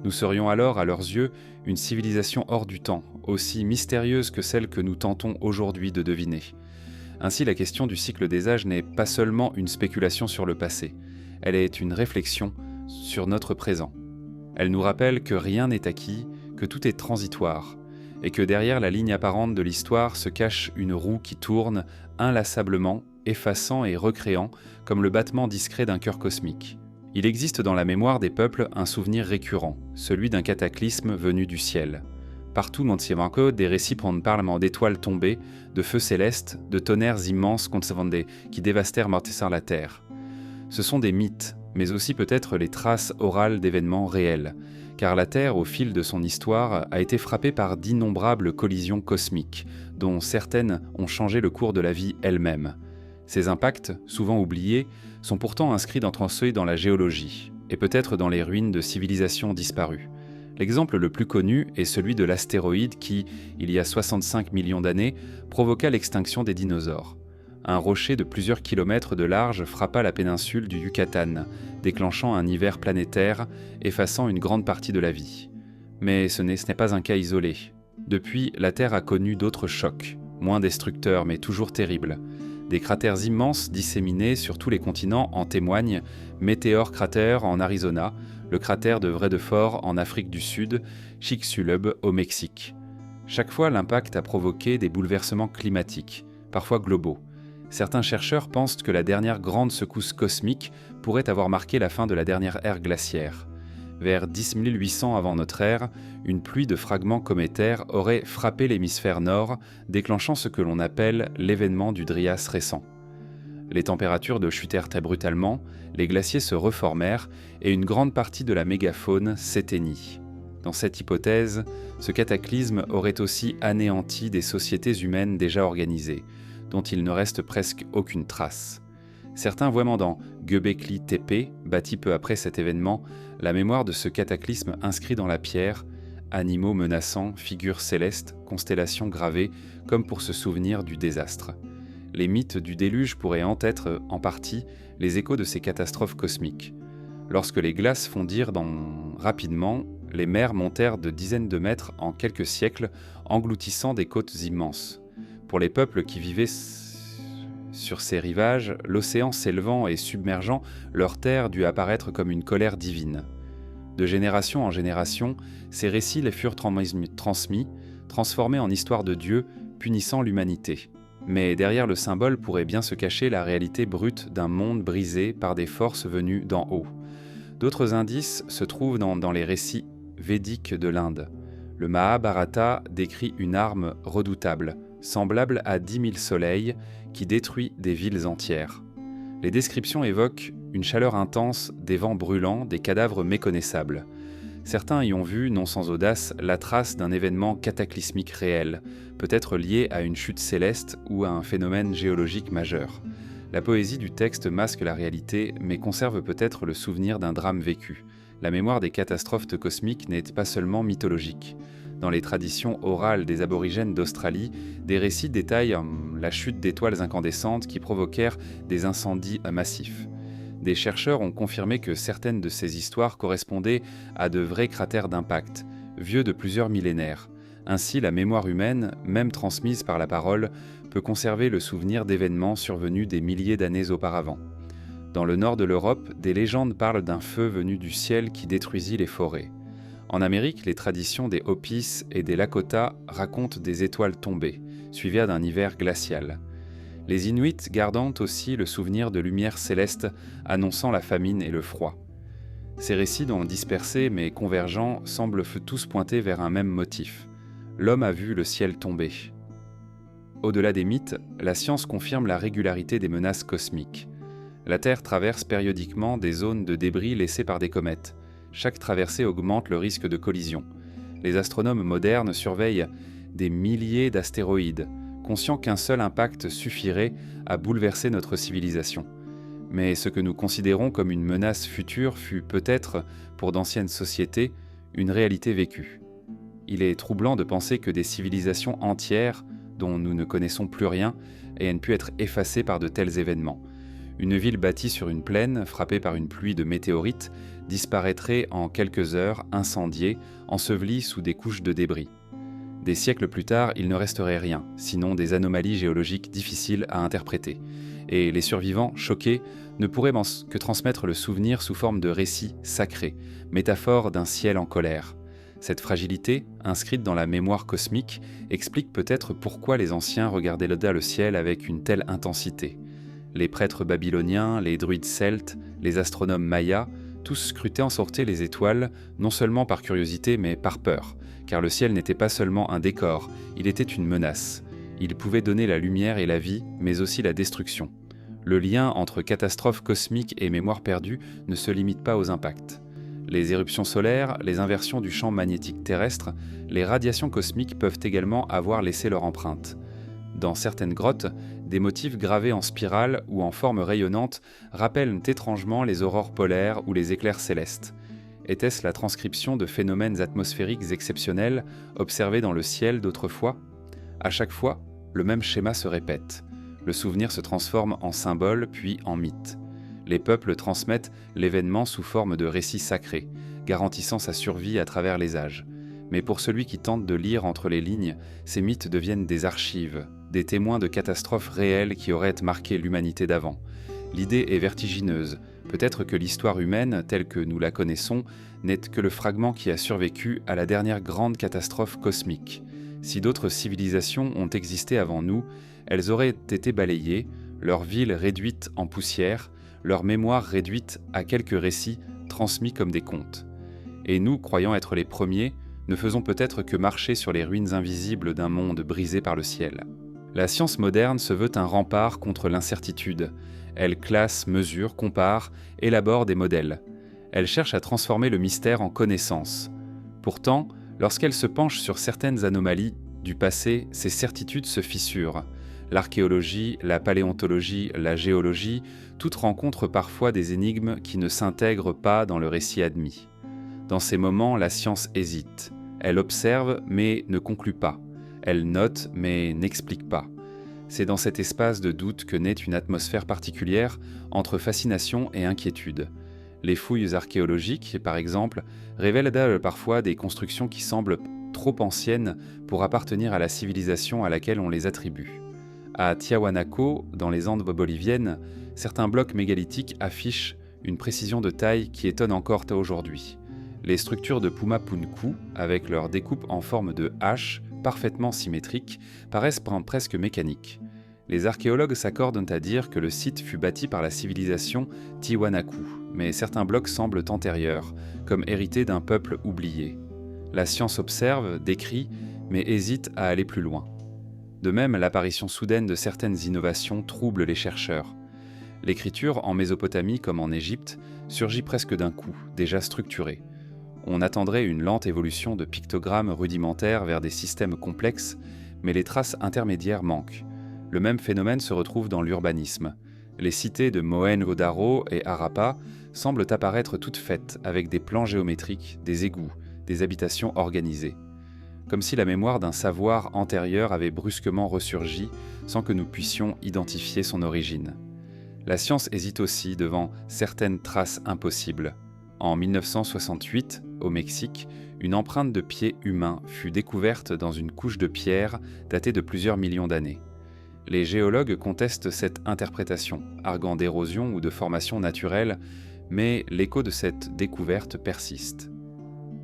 Nous serions alors, à leurs yeux, une civilisation hors du temps, aussi mystérieuse que celle que nous tentons aujourd'hui de deviner. Ainsi, la question du cycle des âges n'est pas seulement une spéculation sur le passé, elle est une réflexion sur notre présent. Elle nous rappelle que rien n'est acquis, que tout est transitoire, et que derrière la ligne apparente de l'histoire se cache une roue qui tourne inlassablement, effaçant et recréant, comme le battement discret d'un cœur cosmique. Il existe dans la mémoire des peuples un souvenir récurrent, celui d'un cataclysme venu du ciel. Partout dans Tsivanko, des récits parlent d'étoiles tombées, de feux célestes, de tonnerres immenses qui dévastèrent mortissant la terre. Ce sont des mythes, mais aussi peut-être les traces orales d'événements réels, car la Terre, au fil de son histoire, a été frappée par d'innombrables collisions cosmiques, dont certaines ont changé le cours de la vie elle-même. Ces impacts, souvent oubliés, sont pourtant inscrits dans la géologie, et peut-être dans les ruines de civilisations disparues. L'exemple le plus connu est celui de l'astéroïde qui, il y a 65 millions d'années, provoqua l'extinction des dinosaures. Un rocher de plusieurs kilomètres de large frappa la péninsule du Yucatan, déclenchant un hiver planétaire, effaçant une grande partie de la vie. Mais ce n'est pas un cas isolé. Depuis, la Terre a connu d'autres chocs, moins destructeurs mais toujours terribles. Des cratères immenses disséminés sur tous les continents en témoignent, Météore Crater en Arizona, le cratère de Vredefort en Afrique du Sud, Chicxulub au Mexique. Chaque fois, l'impact a provoqué des bouleversements climatiques, parfois globaux. Certains chercheurs pensent que la dernière grande secousse cosmique pourrait avoir marqué la fin de la dernière ère glaciaire. Vers 10 800 avant notre ère, une pluie de fragments cométaires aurait frappé l'hémisphère nord, déclenchant ce que l'on appelle l'événement du Dryas récent. Les températures chutèrent très brutalement, les glaciers se reformèrent et une grande partie de la mégafaune s'éteignit. Dans cette hypothèse, ce cataclysme aurait aussi anéanti des sociétés humaines déjà organisées, dont il ne reste presque aucune trace. Certains voient dans Göbekli Tepe, bâti peu après cet événement, la mémoire de ce cataclysme inscrit dans la pierre, animaux menaçants, figures célestes, constellations gravées, comme pour se souvenir du désastre. Les mythes du déluge pourraient en être, en partie, les échos de ces catastrophes cosmiques. Lorsque les glaces fondirent rapidement, les mers montèrent de dizaines de mètres en quelques siècles, engloutissant des côtes immenses. Pour les peuples qui vivaient sur ces rivages, l'océan s'élevant et submergeant leur terre dut apparaître comme une colère divine. De génération en génération, ces récits les furent transmis, transformés en histoire de Dieu, punissant l'humanité. Mais derrière le symbole pourrait bien se cacher la réalité brute d'un monde brisé par des forces venues d'en haut. D'autres indices se trouvent dans les récits védiques de l'Inde. Le Mahabharata décrit une arme redoutable, semblable à 10 000 soleils, qui détruit des villes entières. Les descriptions évoquent une chaleur intense, des vents brûlants, des cadavres méconnaissables. Certains y ont vu, non sans audace, la trace d'un événement cataclysmique réel, peut-être lié à une chute céleste ou à un phénomène géologique majeur. La poésie du texte masque la réalité, mais conserve peut-être le souvenir d'un drame vécu. La mémoire des catastrophes cosmiques n'est pas seulement mythologique. Dans les traditions orales des aborigènes d'Australie, des récits détaillent la chute d'étoiles incandescentes qui provoquèrent des incendies massifs. Des chercheurs ont confirmé que certaines de ces histoires correspondaient à de vrais cratères d'impact, vieux de plusieurs millénaires. Ainsi, la mémoire humaine, même transmise par la parole, peut conserver le souvenir d'événements survenus des milliers d'années auparavant. Dans le nord de l'Europe, des légendes parlent d'un feu venu du ciel qui détruisit les forêts. En Amérique, les traditions des Hopis et des Lakota racontent des étoiles tombées, suivies d'un hiver glacial. Les Inuits gardant aussi le souvenir de lumières célestes annonçant la famine et le froid. Ces récits, dont dispersés mais convergents, semblent tous pointer vers un même motif. L'homme a vu le ciel tomber. Au-delà des mythes, la science confirme la régularité des menaces cosmiques. La Terre traverse périodiquement des zones de débris laissées par des comètes. Chaque traversée augmente le risque de collision. Les astronomes modernes surveillent des milliers d'astéroïdes, conscients qu'un seul impact suffirait à bouleverser notre civilisation. Mais ce que nous considérons comme une menace future fut peut-être, pour d'anciennes sociétés, une réalité vécue. Il est troublant de penser que des civilisations entières, dont nous ne connaissons plus rien, aient pu être effacées par de tels événements. Une ville bâtie sur une plaine, frappée par une pluie de météorites, disparaîtrait en quelques heures, incendiée, ensevelie sous des couches de débris. Des siècles plus tard, il ne resterait rien, sinon des anomalies géologiques difficiles à interpréter. Et les survivants, choqués, ne pourraient que transmettre le souvenir sous forme de récits sacrés, métaphore d'un ciel en colère. Cette fragilité, inscrite dans la mémoire cosmique, explique peut-être pourquoi les anciens regardaient le ciel avec une telle intensité. Les prêtres babyloniens, les druides celtes, les astronomes mayas, tous scrutaient en sortir les étoiles, non seulement par curiosité mais par peur, car le ciel n'était pas seulement un décor, il était une menace. Il pouvait donner la lumière et la vie, mais aussi la destruction. Le lien entre catastrophes cosmiques et mémoire perdue ne se limite pas aux impacts. Les éruptions solaires, les inversions du champ magnétique terrestre, les radiations cosmiques peuvent également avoir laissé leur empreinte. Dans certaines grottes, des motifs gravés en spirale ou en forme rayonnante rappellent étrangement les aurores polaires ou les éclairs célestes. Était-ce la transcription de phénomènes atmosphériques exceptionnels observés dans le ciel d'autrefois ? À chaque fois, le même schéma se répète. Le souvenir se transforme en symbole puis en mythe. Les peuples transmettent l'événement sous forme de récits sacrés, garantissant sa survie à travers les âges. Mais pour celui qui tente de lire entre les lignes, ces mythes deviennent des archives, des témoins de catastrophes réelles qui auraient marqué l'humanité d'avant. L'idée est vertigineuse. Peut-être que l'histoire humaine, telle que nous la connaissons, n'est que le fragment qui a survécu à la dernière grande catastrophe cosmique. Si d'autres civilisations ont existé avant nous, elles auraient été balayées, leurs villes réduites en poussière, leur mémoire réduite à quelques récits transmis comme des contes. Et nous, croyant être les premiers, ne faisons peut-être que marcher sur les ruines invisibles d'un monde brisé par le ciel. La science moderne se veut un rempart contre l'incertitude. Elle classe, mesure, compare, élabore des modèles. Elle cherche à transformer le mystère en connaissance. Pourtant, lorsqu'elle se penche sur certaines anomalies du passé, ces certitudes se fissurent. L'archéologie, la paléontologie, la géologie, toutes rencontrent parfois des énigmes qui ne s'intègrent pas dans le récit admis. Dans ces moments, la science hésite. Elle observe, mais ne conclut pas. Elle note, mais n'explique pas. C'est dans cet espace de doute que naît une atmosphère particulière entre fascination et inquiétude. Les fouilles archéologiques, par exemple, révèlent parfois des constructions qui semblent trop anciennes pour appartenir à la civilisation à laquelle on les attribue. À Tiahuanaco, dans les Andes boliviennes, certains blocs mégalithiques affichent une précision de taille qui étonne encore aujourd'hui. Les structures de Pumapunku, avec leur découpe en forme de H, parfaitement symétriques, paraissent presque mécaniques. Les archéologues s'accordent à dire que le site fut bâti par la civilisation Tiwanaku, mais certains blocs semblent antérieurs, comme hérités d'un peuple oublié. La science observe, décrit, mais hésite à aller plus loin. De même, l'apparition soudaine de certaines innovations trouble les chercheurs. L'écriture, en Mésopotamie comme en Égypte, surgit presque d'un coup, déjà structurée. On attendrait une lente évolution de pictogrammes rudimentaires vers des systèmes complexes, mais les traces intermédiaires manquent. Le même phénomène se retrouve dans l'urbanisme. Les cités de Mohenjo-Daro et Harappa semblent apparaître toutes faites, avec des plans géométriques, des égouts, des habitations organisées. Comme si la mémoire d'un savoir antérieur avait brusquement ressurgi sans que nous puissions identifier son origine. La science hésite aussi devant certaines traces impossibles. En 1968, au Mexique, une empreinte de pied humain fut découverte dans une couche de pierre datée de plusieurs millions d'années. Les géologues contestent cette interprétation, arguant d'érosion ou de formation naturelle, mais l'écho de cette découverte persiste.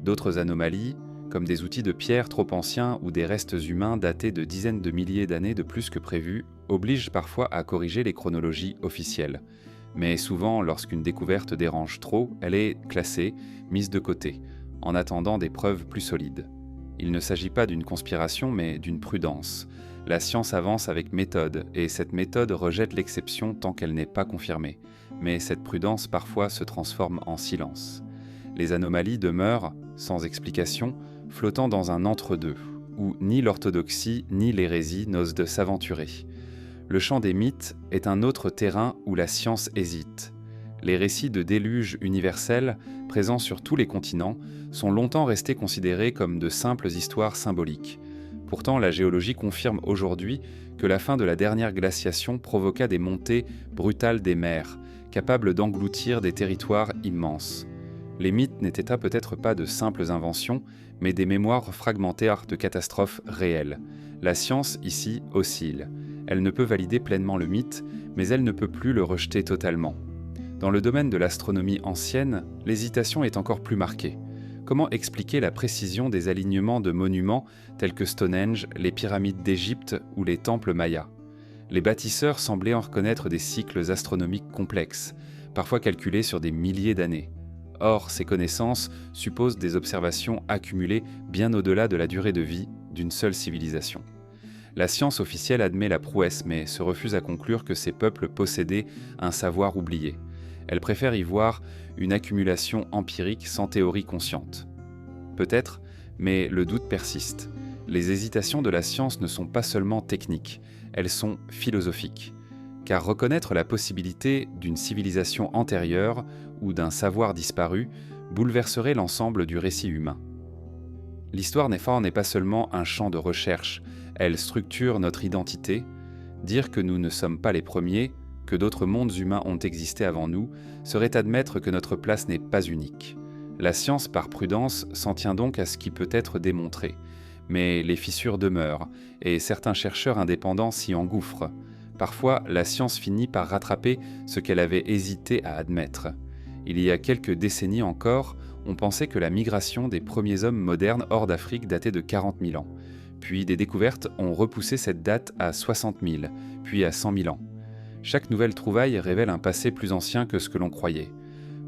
D'autres anomalies, comme des outils de pierre trop anciens ou des restes humains datés de dizaines de milliers d'années de plus que prévu, obligent parfois à corriger les chronologies officielles. Mais souvent, lorsqu'une découverte dérange trop, elle est classée, mise de côté, en attendant des preuves plus solides. Il ne s'agit pas d'une conspiration, mais d'une prudence. La science avance avec méthode, et cette méthode rejette l'exception tant qu'elle n'est pas confirmée. Mais cette prudence parfois se transforme en silence. Les anomalies demeurent, sans explication, flottant dans un entre-deux, où ni l'orthodoxie ni l'hérésie n'osent de s'aventurer. Le champ des mythes est un autre terrain où la science hésite. Les récits de déluges universels, présents sur tous les continents, sont longtemps restés considérés comme de simples histoires symboliques. Pourtant, la géologie confirme aujourd'hui que la fin de la dernière glaciation provoqua des montées brutales des mers, capables d'engloutir des territoires immenses. Les mythes n'étaient peut-être pas de simples inventions, mais des mémoires fragmentaires de catastrophes réelles. La science, ici, oscille. Elle ne peut valider pleinement le mythe, mais elle ne peut plus le rejeter totalement. Dans le domaine de l'astronomie ancienne, l'hésitation est encore plus marquée. Comment expliquer la précision des alignements de monuments tels que Stonehenge, les pyramides d'Égypte ou les temples mayas? Les bâtisseurs semblaient en reconnaître des cycles astronomiques complexes, parfois calculés sur des milliers d'années. Or, ces connaissances supposent des observations accumulées bien au-delà de la durée de vie d'une seule civilisation. La science officielle admet la prouesse, mais se refuse à conclure que ces peuples possédaient un savoir oublié. Elle préfère y voir une accumulation empirique sans théorie consciente. Peut-être, mais le doute persiste. Les hésitations de la science ne sont pas seulement techniques, elles sont philosophiques. Car reconnaître la possibilité d'une civilisation antérieure ou d'un savoir disparu bouleverserait l'ensemble du récit humain. L'histoire n'est pas seulement un champ de recherche, elle structure notre identité. Dire que nous ne sommes pas les premiers, que d'autres mondes humains ont existé avant nous, serait admettre que notre place n'est pas unique. La science, par prudence, s'en tient donc à ce qui peut être démontré. Mais les fissures demeurent, et certains chercheurs indépendants s'y engouffrent. Parfois, la science finit par rattraper ce qu'elle avait hésité à admettre. Il y a quelques décennies encore, on pensait que la migration des premiers hommes modernes hors d'Afrique datait de 40 000 ans. Puis des découvertes ont repoussé cette date à 60 000, puis à 100 000 ans. Chaque nouvelle trouvaille révèle un passé plus ancien que ce que l'on croyait.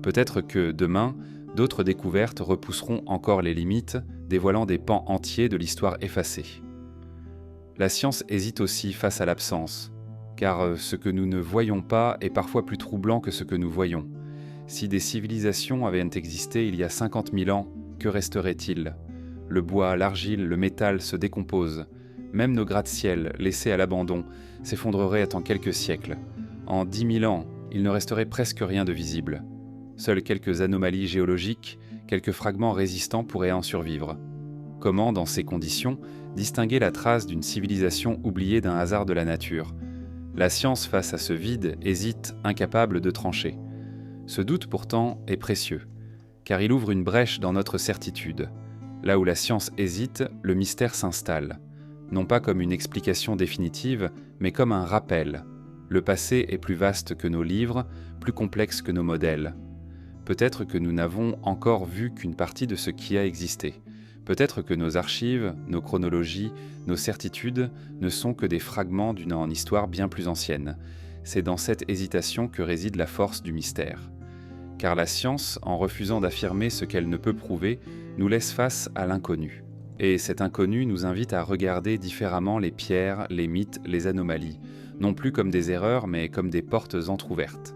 Peut-être que, demain, d'autres découvertes repousseront encore les limites, dévoilant des pans entiers de l'histoire effacée. La science hésite aussi face à l'absence, car ce que nous ne voyons pas est parfois plus troublant que ce que nous voyons. Si des civilisations avaient existé il y a 50 000 ans, que resterait-il ? le bois, l'argile, le métal se décomposent. Même nos gratte-ciel, laissés à l'abandon, s'effondreraient en quelques siècles. En 10 000 ans, il ne resterait presque rien de visible. Seules quelques anomalies géologiques, quelques fragments résistants pourraient en survivre. Comment, dans ces conditions, distinguer la trace d'une civilisation oubliée d'un hasard de la nature ? La science, face à ce vide, hésite, incapable de trancher. Ce doute, pourtant, est précieux, car il ouvre une brèche dans notre certitude. Là où la science hésite, le mystère s'installe. Non pas comme une explication définitive, mais comme un rappel. Le passé est plus vaste que nos livres, plus complexe que nos modèles. Peut-être que nous n'avons encore vu qu'une partie de ce qui a existé. Peut-être que nos archives, nos chronologies, nos certitudes ne sont que des fragments d'une histoire bien plus ancienne. C'est dans cette hésitation que réside la force du mystère. Car la science, en refusant d'affirmer ce qu'elle ne peut prouver, nous laisse face à l'inconnu. Et cet inconnu nous invite à regarder différemment les pierres, les mythes, les anomalies, non plus comme des erreurs, mais comme des portes entr'ouvertes.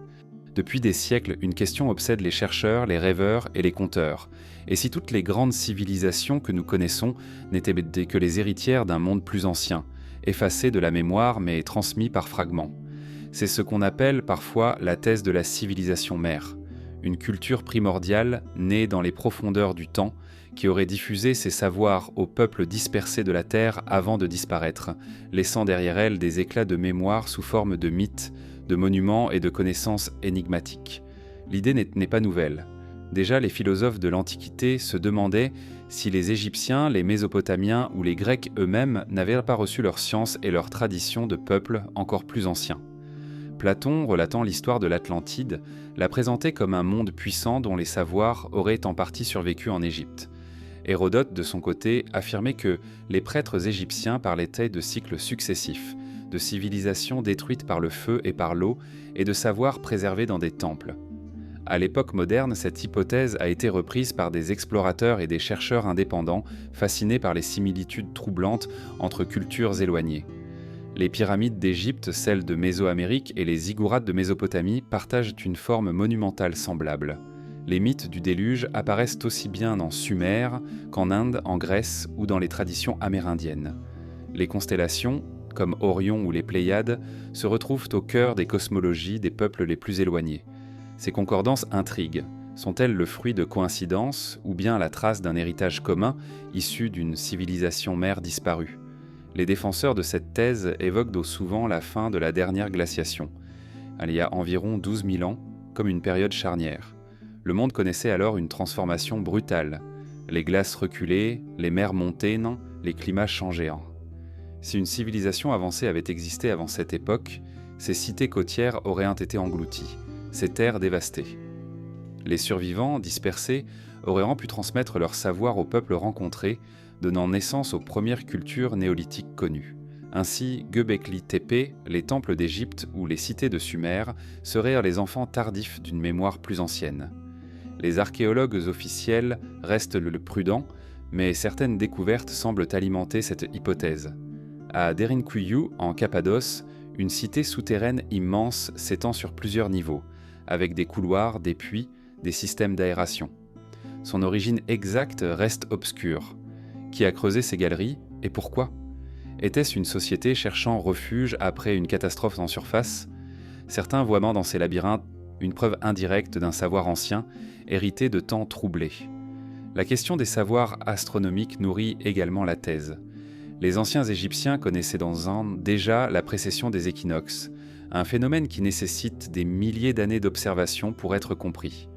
Depuis des siècles, une question obsède les chercheurs, les rêveurs et les conteurs. Et si toutes les grandes civilisations que nous connaissons n'étaient que les héritières d'un monde plus ancien, effacé de la mémoire mais transmis par fragments? C'est ce qu'on appelle parfois la thèse de la civilisation mère. Une culture primordiale née dans les profondeurs du temps, qui aurait diffusé ses savoirs aux peuples dispersés de la Terre avant de disparaître, laissant derrière elle des éclats de mémoire sous forme de mythes, de monuments et de connaissances énigmatiques. L'idée n'est pas nouvelle. Déjà, les philosophes de l'Antiquité se demandaient si les Égyptiens, les Mésopotamiens ou les Grecs eux-mêmes n'avaient pas reçu leur science et leur tradition de peuples encore plus anciens. Platon, relatant l'histoire de l'Atlantide, l'a présenté comme un monde puissant dont les savoirs auraient en partie survécu en Égypte. Hérodote, de son côté, affirmait que les prêtres égyptiens parlaient de cycles successifs, de civilisations détruites par le feu et par l'eau, et de savoirs préservés dans des temples. À l'époque moderne, cette hypothèse a été reprise par des explorateurs et des chercheurs indépendants, fascinés par les similitudes troublantes entre cultures éloignées. Les pyramides d'Égypte, celles de Mésoamérique et les ziggourats de Mésopotamie partagent une forme monumentale semblable. Les mythes du déluge apparaissent aussi bien en Sumer qu'en Inde, en Grèce ou dans les traditions amérindiennes. Les constellations, comme Orion ou les Pléiades, se retrouvent au cœur des cosmologies des peuples les plus éloignés. Ces concordances intriguent. Sont-elles le fruit de coïncidences ou bien la trace d'un héritage commun issu d'une civilisation mère disparue ? Les défenseurs de cette thèse évoquent souvent la fin de la dernière glaciation, il y a environ 12 000 ans, comme une période charnière. Le monde connaissait alors une transformation brutale. Les glaces reculaient, les mers montaient, les climats changeaient. Si une civilisation avancée avait existé avant cette époque, ces cités côtières auraient été englouties, ces terres dévastées. Les survivants, dispersés, auraient pu transmettre leur savoir aux peuples rencontrés, donnant naissance aux premières cultures néolithiques connues. Ainsi, Göbekli Tepe, les temples d'Égypte ou les cités de Sumer seraient les enfants tardifs d'une mémoire plus ancienne. Les archéologues officiels restent le prudents, mais certaines découvertes semblent alimenter cette hypothèse. À Derinkuyu, en Cappadoce, une cité souterraine immense s'étend sur plusieurs niveaux, avec des couloirs, des puits, des systèmes d'aération. Son origine exacte reste obscure. Qui a creusé ces galeries et pourquoi ? Était-ce une société cherchant refuge après une catastrophe en surface ? Certains voient dans ces labyrinthes une preuve indirecte d'un savoir ancien, hérité de temps troublés. La question des savoirs astronomiques nourrit également la thèse. Les anciens Égyptiens connaissaient déjà la précession des équinoxes, un phénomène qui nécessite des milliers d'années d'observation pour être compris.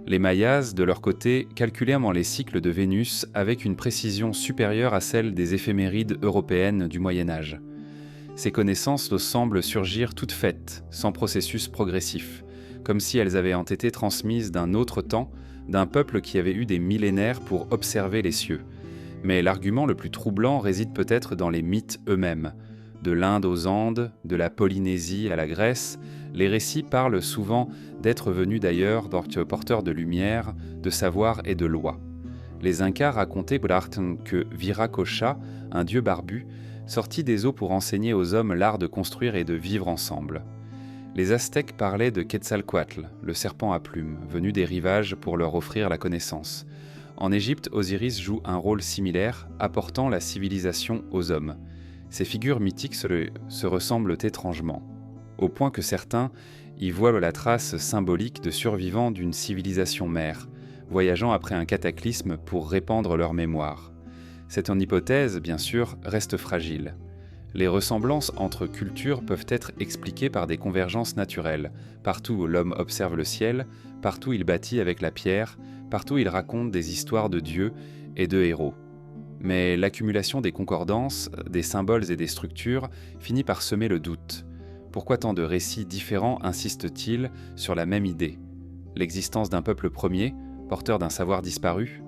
Les Mayas, de leur côté, calculaient les cycles de Vénus avec une précision supérieure à celle des éphémérides européennes du Moyen-Âge. Ces connaissances semblent surgir toutes faites, sans processus progressif, comme si elles avaient été transmises d'un autre temps, d'un peuple qui avait eu des millénaires pour observer les cieux. Mais l'argument le plus troublant réside peut-être dans les mythes eux-mêmes. De l'Inde aux Andes, de la Polynésie à la Grèce, les récits parlent souvent d'êtres venus d'ailleurs, porteurs de lumière, de savoir et de loi. Les Incas racontaient que Viracocha, un dieu barbu, sortit des eaux pour enseigner aux hommes l'art de construire et de vivre ensemble. Les Aztèques parlaient de Quetzalcoatl, le serpent à plumes, venu des rivages pour leur offrir la connaissance. En Égypte, Osiris joue un rôle similaire, apportant la civilisation aux hommes. Ces figures mythiques se ressemblent étrangement, au point que certains y voient la trace symbolique de survivants d'une civilisation mère, voyageant après un cataclysme pour répandre leur mémoire. Cette hypothèse, bien sûr, reste fragile. Les ressemblances entre cultures peuvent être expliquées par des convergences naturelles. Partout où l'homme observe le ciel, partout il bâtit avec la pierre, partout il raconte des histoires de dieux et de héros. Mais l'accumulation des concordances, des symboles et des structures finit par semer le doute. Pourquoi tant de récits différents insistent-ils sur la même idée ? L'existence d'un peuple premier, porteur d'un savoir disparu ?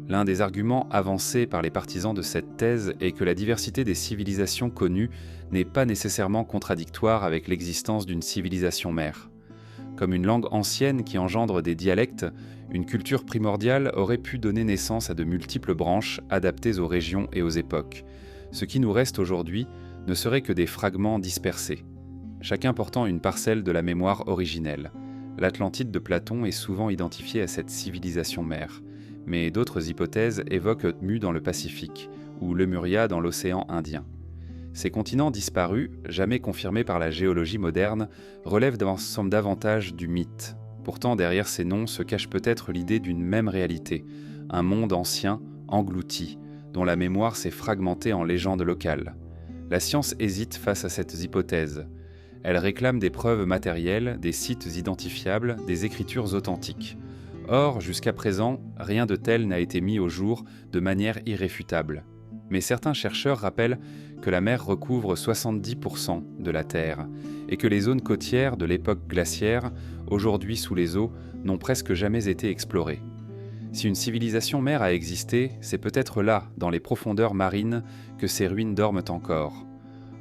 L'un des arguments avancés par les partisans de cette thèse est que la diversité des civilisations connues n'est pas nécessairement contradictoire avec l'existence d'une civilisation mère. Comme une langue ancienne qui engendre des dialectes, une culture primordiale aurait pu donner naissance à de multiples branches adaptées aux régions et aux époques. Ce qui nous reste aujourd'hui ne serait que des fragments dispersés, chacun portant une parcelle de la mémoire originelle. L'Atlantide de Platon est souvent identifiée à cette civilisation mère, mais d'autres hypothèses évoquent Mu dans le Pacifique ou Lemuria dans l'océan Indien. Ces continents disparus, jamais confirmés par la géologie moderne, relèvent davantage du mythe. Pourtant, derrière ces noms se cache peut-être l'idée d'une même réalité, un monde ancien, englouti, dont la mémoire s'est fragmentée en légendes locales. La science hésite face à cette hypothèse. Elle réclame des preuves matérielles, des sites identifiables, des écritures authentiques. Or, jusqu'à présent, rien de tel n'a été mis au jour de manière irréfutable. Mais certains chercheurs rappellent que la mer recouvre 70% de la Terre et que les zones côtières de l'époque glaciaire, aujourd'hui sous les eaux, n'ont presque jamais été explorées. Si une civilisation mère a existé, c'est peut-être là, dans les profondeurs marines, que ces ruines dorment encore.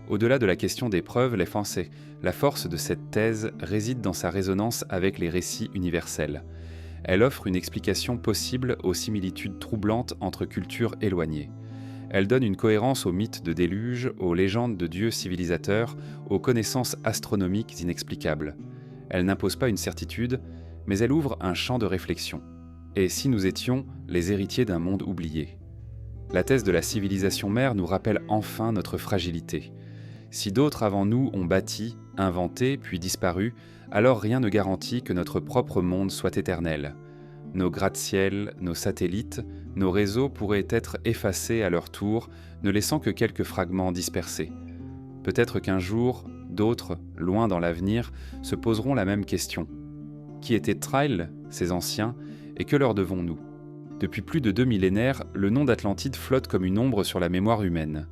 Au-delà de la question des preuves, la force de cette thèse réside dans sa résonance avec les récits universels. Elle offre une explication possible aux similitudes troublantes entre cultures éloignées. Elle donne une cohérence aux mythes de déluge, aux légendes de dieux civilisateurs, aux connaissances astronomiques inexplicables. Elle n'impose pas une certitude, mais elle ouvre un champ de réflexion. Et si nous étions les héritiers d'un monde oublié ? La thèse de la civilisation mère nous rappelle enfin notre fragilité. Si d'autres avant nous ont bâti, inventé, puis disparu, alors rien ne garantit que notre propre monde soit éternel. Nos gratte-ciel, nos satellites, nos réseaux pourraient être effacés à leur tour, ne laissant que quelques fragments dispersés. Peut-être qu'un jour, d'autres, loin dans l'avenir, se poseront la même question. Qui étaient-ils, ces anciens, et que leur devons-nous ? Depuis plus de 2 millénaires, le nom d'Atlantide flotte comme une ombre sur la mémoire humaine.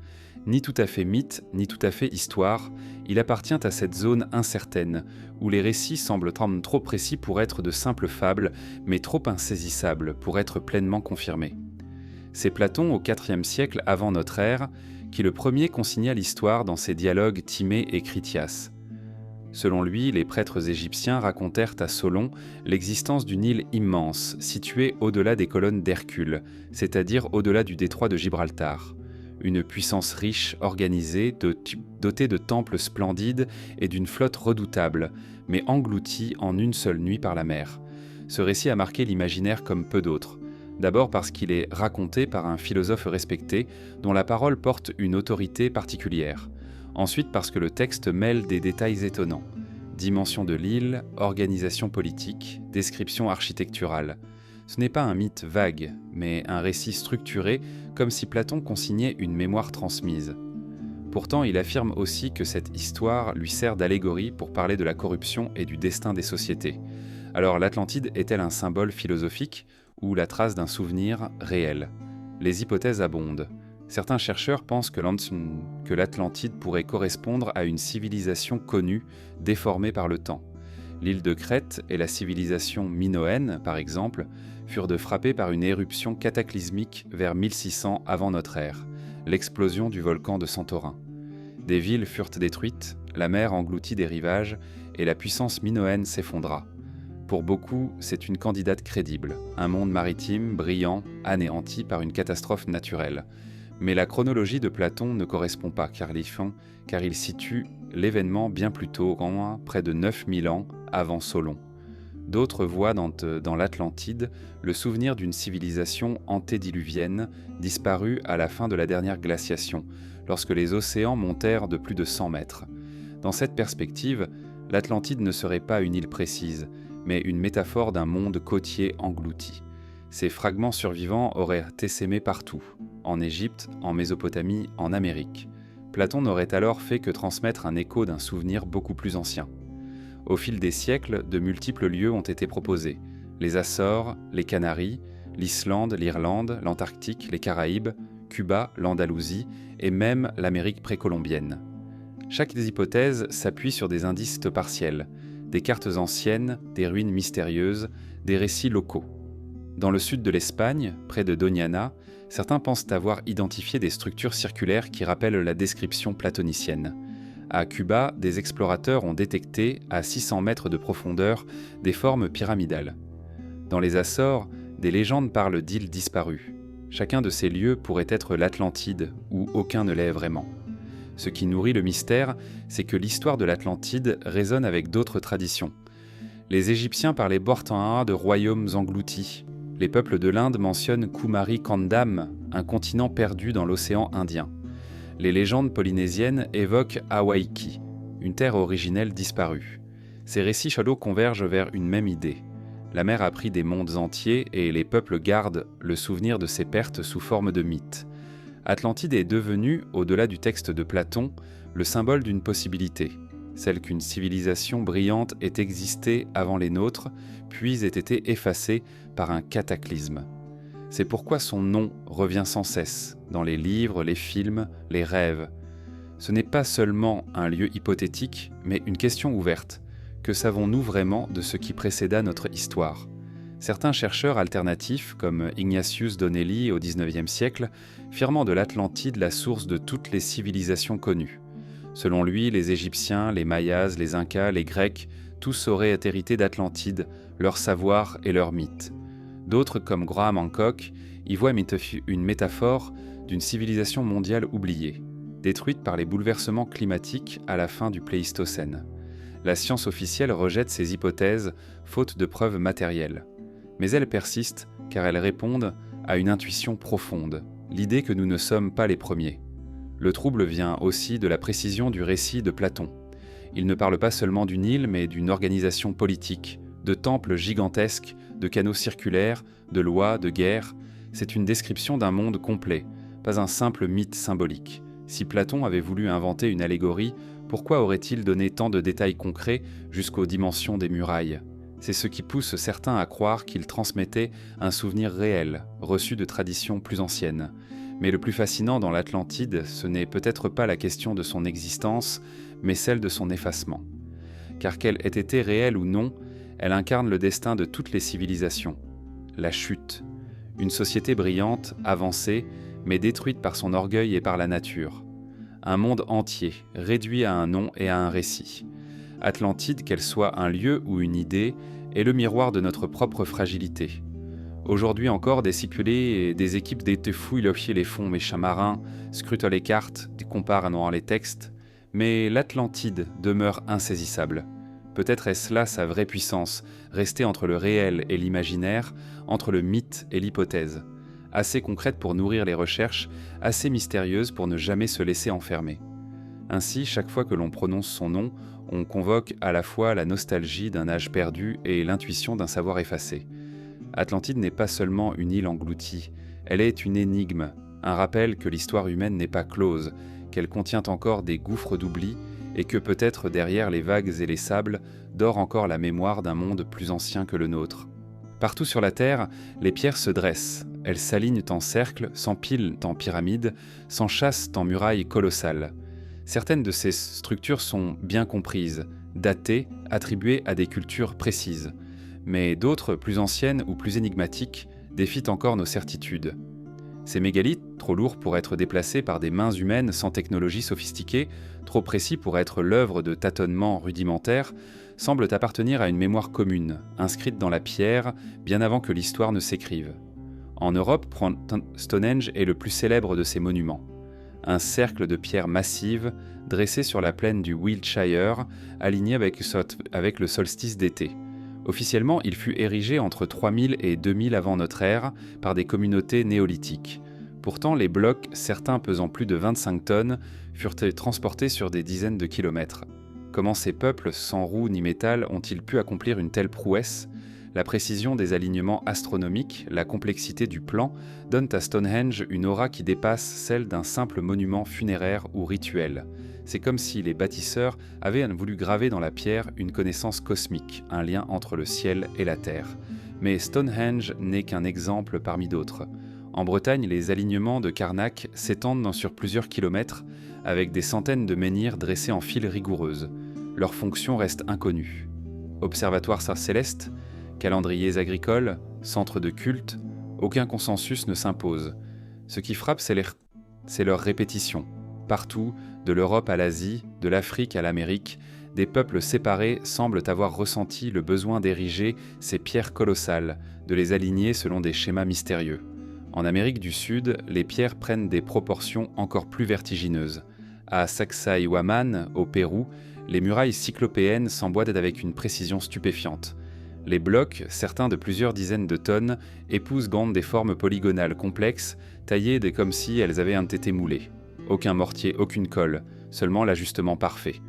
Ni tout à fait mythe, ni tout à fait histoire, il appartient à cette zone incertaine, où les récits semblent trop précis pour être de simples fables, mais trop insaisissables pour être pleinement confirmés. C'est Platon, au IVe siècle avant notre ère, qui le premier consigna l'histoire dans ses dialogues Timée et Critias. Selon lui, les prêtres égyptiens racontèrent à Solon l'existence d'une île immense, située au-delà des colonnes d'Hercule, c'est-à-dire au-delà du détroit de Gibraltar. Une puissance riche, organisée, dotée de temples splendides et d'une flotte redoutable, mais engloutie en une seule nuit par la mer. Ce récit a marqué l'imaginaire comme peu d'autres. D'abord parce qu'il est raconté par un philosophe respecté, dont la parole porte une autorité particulière. Ensuite parce que le texte mêle des détails étonnants. Dimension de l'île, organisation politique, description architecturale. Ce n'est pas un mythe vague, mais un récit structuré, comme si Platon consignait une mémoire transmise. Pourtant, il affirme aussi que cette histoire lui sert d'allégorie pour parler de la corruption et du destin des sociétés. Alors l'Atlantide est-elle un symbole philosophique ou la trace d'un souvenir réel ? Les hypothèses abondent. Certains chercheurs pensent que l'Atlantide pourrait correspondre à une civilisation connue, déformée par le temps. L'île de Crète et la civilisation minoenne, par exemple, furent frappées par une éruption cataclysmique vers 1600 avant notre ère, l'explosion du volcan de Santorin. Des villes furent détruites, la mer engloutit des rivages et la puissance minoenne s'effondra. Pour beaucoup, c'est une candidate crédible, un monde maritime, brillant, anéanti par une catastrophe naturelle. Mais la chronologie de Platon ne correspond pas, car il situe l'événement bien plus tôt, près de 9000 ans avant Solon. D'autres voient dans l'Atlantide le souvenir d'une civilisation antédiluvienne disparue à la fin de la dernière glaciation, lorsque les océans montèrent de plus de 100 mètres. Dans cette perspective, l'Atlantide ne serait pas une île précise, mais une métaphore d'un monde côtier englouti. Ces fragments survivants auraient essaimé partout, en Égypte, en Mésopotamie, en Amérique. Platon n'aurait alors fait que transmettre un écho d'un souvenir beaucoup plus ancien. Au fil des siècles, de multiples lieux ont été proposés. Les Açores, les Canaries, l'Islande, l'Irlande, l'Antarctique, les Caraïbes, Cuba, l'Andalousie et même l'Amérique précolombienne. Chaque des hypothèses s'appuie sur des indices partiels, des cartes anciennes, des ruines mystérieuses, des récits locaux. Dans le sud de l'Espagne, près de Doñana, certains pensent avoir identifié des structures circulaires qui rappellent la description platonicienne. À Cuba, des explorateurs ont détecté, à 600 mètres de profondeur, des formes pyramidales. Dans les Açores, des légendes parlent d'îles disparues. Chacun de ces lieux pourrait être l'Atlantide, où aucun ne l'est vraiment. Ce qui nourrit le mystère, c'est que l'histoire de l'Atlantide résonne avec d'autres traditions. Les Égyptiens parlaient Bortanha de royaumes engloutis. Les peuples de l'Inde mentionnent Kumari Kandam, un continent perdu dans l'océan Indien. Les légendes polynésiennes évoquent Hawaiki, une terre originelle disparue. Ces récits chauds convergent vers une même idée. La mer a pris des mondes entiers et les peuples gardent le souvenir de ces pertes sous forme de mythes. Atlantide est devenue, au-delà du texte de Platon, le symbole d'une possibilité, celle qu'une civilisation brillante ait existé avant les nôtres, puis ait été effacée par un cataclysme. C'est pourquoi son nom revient sans cesse dans les livres, les films, les rêves. Ce n'est pas seulement un lieu hypothétique, mais une question ouverte. Que savons-nous vraiment de ce qui précéda notre histoire ? Certains chercheurs alternatifs, comme Ignatius Donnelly au XIXe siècle, firmant de l'Atlantide la source de toutes les civilisations connues. Selon lui, les Égyptiens, les Mayas, les Incas, les Grecs, tous auraient hérité d'Atlantide, leur savoir et leurs mythes. D'autres, comme Graham Hancock, y voient une métaphore d'une civilisation mondiale oubliée, détruite par les bouleversements climatiques à la fin du Pléistocène. La science officielle rejette ces hypothèses, faute de preuves matérielles. Mais elles persistent car elles répondent à une intuition profonde, l'idée que nous ne sommes pas les premiers. Le trouble vient aussi de la précision du récit de Platon. Il ne parle pas seulement d'une île, mais d'une organisation politique, de temples gigantesques, de canaux circulaires, de lois, de guerres. C'est une description d'un monde complet, pas un simple mythe symbolique. Si Platon avait voulu inventer une allégorie, pourquoi aurait-il donné tant de détails concrets jusqu'aux dimensions des murailles ? C'est ce qui pousse certains à croire qu'il transmettait un souvenir réel, reçu de traditions plus anciennes. Mais le plus fascinant dans l'Atlantide, ce n'est peut-être pas la question de son existence, mais celle de son effacement. Car qu'elle ait été réelle ou non, elle incarne le destin de toutes les civilisations. La chute. Une société brillante, avancée, mais détruite par son orgueil et par la nature. Un monde entier, réduit à un nom et à un récit. Atlantide, qu'elle soit un lieu ou une idée, est le miroir de notre propre fragilité. Aujourd'hui encore, des siculés et des équipes fouillent les fonds méchants marins, scrutent les cartes, comparent les textes, mais l'Atlantide demeure insaisissable. Peut-être est-ce là sa vraie puissance, rester entre le réel et l'imaginaire, entre le mythe et l'hypothèse. Assez concrète pour nourrir les recherches, assez mystérieuse pour ne jamais se laisser enfermer. Ainsi, chaque fois que l'on prononce son nom, on convoque à la fois la nostalgie d'un âge perdu et l'intuition d'un savoir effacé. Atlantide n'est pas seulement une île engloutie, elle est une énigme, un rappel que l'histoire humaine n'est pas close, qu'elle contient encore des gouffres d'oubli et que peut-être derrière les vagues et les sables dort encore la mémoire d'un monde plus ancien que le nôtre. Partout sur la Terre, les pierres se dressent, elles s'alignent en cercle, s'empilent en pyramides, s'enchâssent en murailles colossales. Certaines de ces structures sont bien comprises, datées, attribuées à des cultures précises. Mais d'autres, plus anciennes ou plus énigmatiques, défient encore nos certitudes. Ces mégalithes, trop lourds pour être déplacés par des mains humaines sans technologie sophistiquée, trop précis pour être l'œuvre de tâtonnements rudimentaires, semblent appartenir à une mémoire commune, inscrite dans la pierre, bien avant que l'histoire ne s'écrive. En Europe, Stonehenge est le plus célèbre de ces monuments. Un cercle de pierres massives, dressé sur la plaine du Wiltshire, aligné avec le solstice d'été. Officiellement, il fut érigé entre 3000 et 2000 avant notre ère par des communautés néolithiques. Pourtant, les blocs, certains pesant plus de 25 tonnes, furent transportés sur des dizaines de kilomètres. Comment ces peuples, sans roues ni métal, ont-ils pu accomplir une telle prouesse ? La précision des alignements astronomiques, la complexité du plan, donnent à Stonehenge une aura qui dépasse celle d'un simple monument funéraire ou rituel. C'est comme si les bâtisseurs avaient voulu graver dans la pierre une connaissance cosmique, un lien entre le ciel et la terre. Mais Stonehenge n'est qu'un exemple parmi d'autres. En Bretagne, les alignements de Carnac s'étendent sur plusieurs kilomètres, avec des centaines de menhirs dressés en files rigoureuses. Leur fonction reste inconnue. Observatoire céleste, calendriers agricoles, centres de culte, aucun consensus ne s'impose. Ce qui frappe, c'est leur répétition. Partout, de l'Europe à l'Asie, de l'Afrique à l'Amérique, des peuples séparés semblent avoir ressenti le besoin d'ériger ces pierres colossales, de les aligner selon des schémas mystérieux. En Amérique du Sud, les pierres prennent des proportions encore plus vertigineuses. À Sacsayhuaman, au Pérou, les murailles cyclopéennes s'emboîtent avec une précision stupéfiante. Les blocs, certains de plusieurs dizaines de tonnes, épousent des formes polygonales complexes, taillées comme si elles avaient été moulées. Aucun mortier, aucune colle, seulement l'ajustement parfait.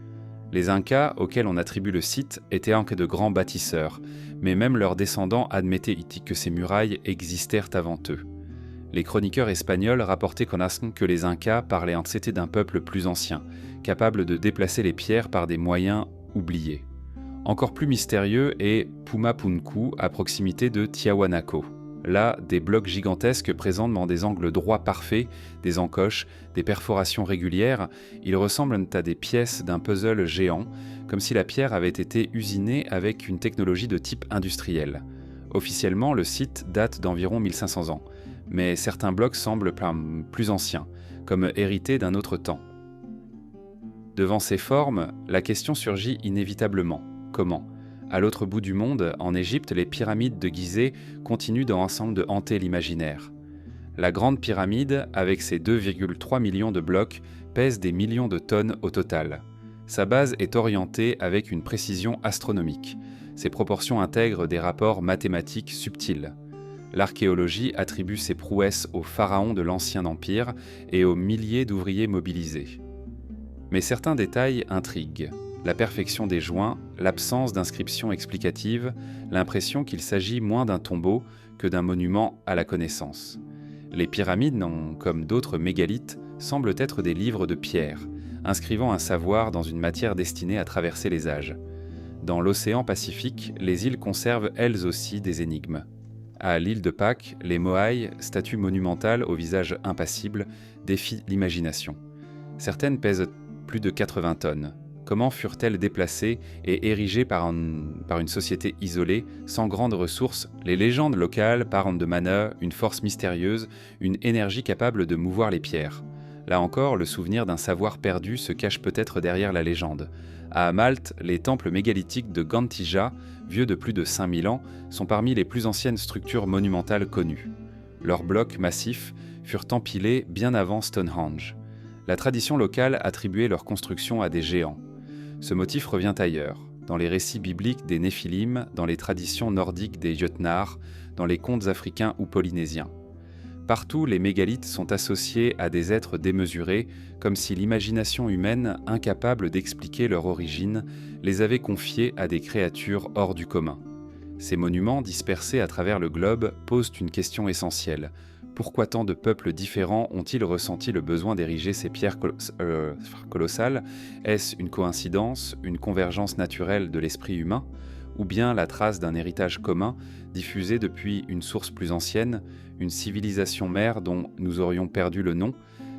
Les Incas, auxquels on attribue le site, étaient de grands bâtisseurs, mais même leurs descendants admettaient que ces murailles existèrent avant eux. Les chroniqueurs espagnols rapportaient que les Incas parlaient d'un peuple plus ancien, capable de déplacer les pierres par des moyens oubliés. Encore plus mystérieux est Pumapunku, à proximité de Tiahuanaco. Là, des blocs gigantesques présentent dans des angles droits parfaits, des encoches, des perforations régulières, ils ressemblent à des pièces d'un puzzle géant, comme si la pierre avait été usinée avec une technologie de type industriel. Officiellement, le site date d'environ 1500 ans, mais certains blocs semblent plus anciens, comme hérités d'un autre temps. Devant ces formes, la question surgit inévitablement. Comment ? À l'autre bout du monde, en Égypte, les pyramides de Gizeh continuent d'ensemble de hanter l'imaginaire. La Grande Pyramide, avec ses 2,3 millions de blocs, pèse des millions de tonnes au total. Sa base est orientée avec une précision astronomique. Ses proportions intègrent des rapports mathématiques subtils. L'archéologie attribue ses prouesses aux pharaons de l'Ancien Empire et aux milliers d'ouvriers mobilisés. Mais certains détails intriguent. La perfection des joints, l'absence d'inscription explicative, l'impression qu'il s'agit moins d'un tombeau que d'un monument à la connaissance. Les pyramides, comme d'autres mégalithes, semblent être des livres de pierre, inscrivant un savoir dans une matière destinée à traverser les âges. Dans l'océan Pacifique, les îles conservent elles aussi des énigmes. À l'île de Pâques, les Moai, statues monumentales au visage impassible, défient l'imagination. Certaines pèsent plus de 80 tonnes. Comment furent-elles déplacées et érigées par une société isolée, sans grandes ressources ? Les légendes locales parlent de mana, une force mystérieuse, une énergie capable de mouvoir les pierres. Là encore, le souvenir d'un savoir perdu se cache peut-être derrière la légende. À Malte, les temples mégalithiques de Gantija, vieux de plus de 5000 ans, sont parmi les plus anciennes structures monumentales connues. Leurs blocs massifs furent empilés bien avant Stonehenge. La tradition locale attribuait leur construction à des géants. Ce motif revient ailleurs, dans les récits bibliques des Néphilim, dans les traditions nordiques des Jötnar, dans les contes africains ou polynésiens. Partout, les mégalithes sont associés à des êtres démesurés, comme si l'imagination humaine, incapable d'expliquer leur origine, les avait confiés à des créatures hors du commun. Ces monuments, dispersés à travers le globe, posent une question essentielle. Pourquoi tant de peuples différents ont-ils ressenti le besoin d'ériger ces pierres colossales ? Est-ce une coïncidence, une convergence naturelle de l'esprit humain ? Ou bien la trace d'un héritage commun, diffusé depuis une source plus ancienne, une civilisation mère dont nous aurions perdu le nom ?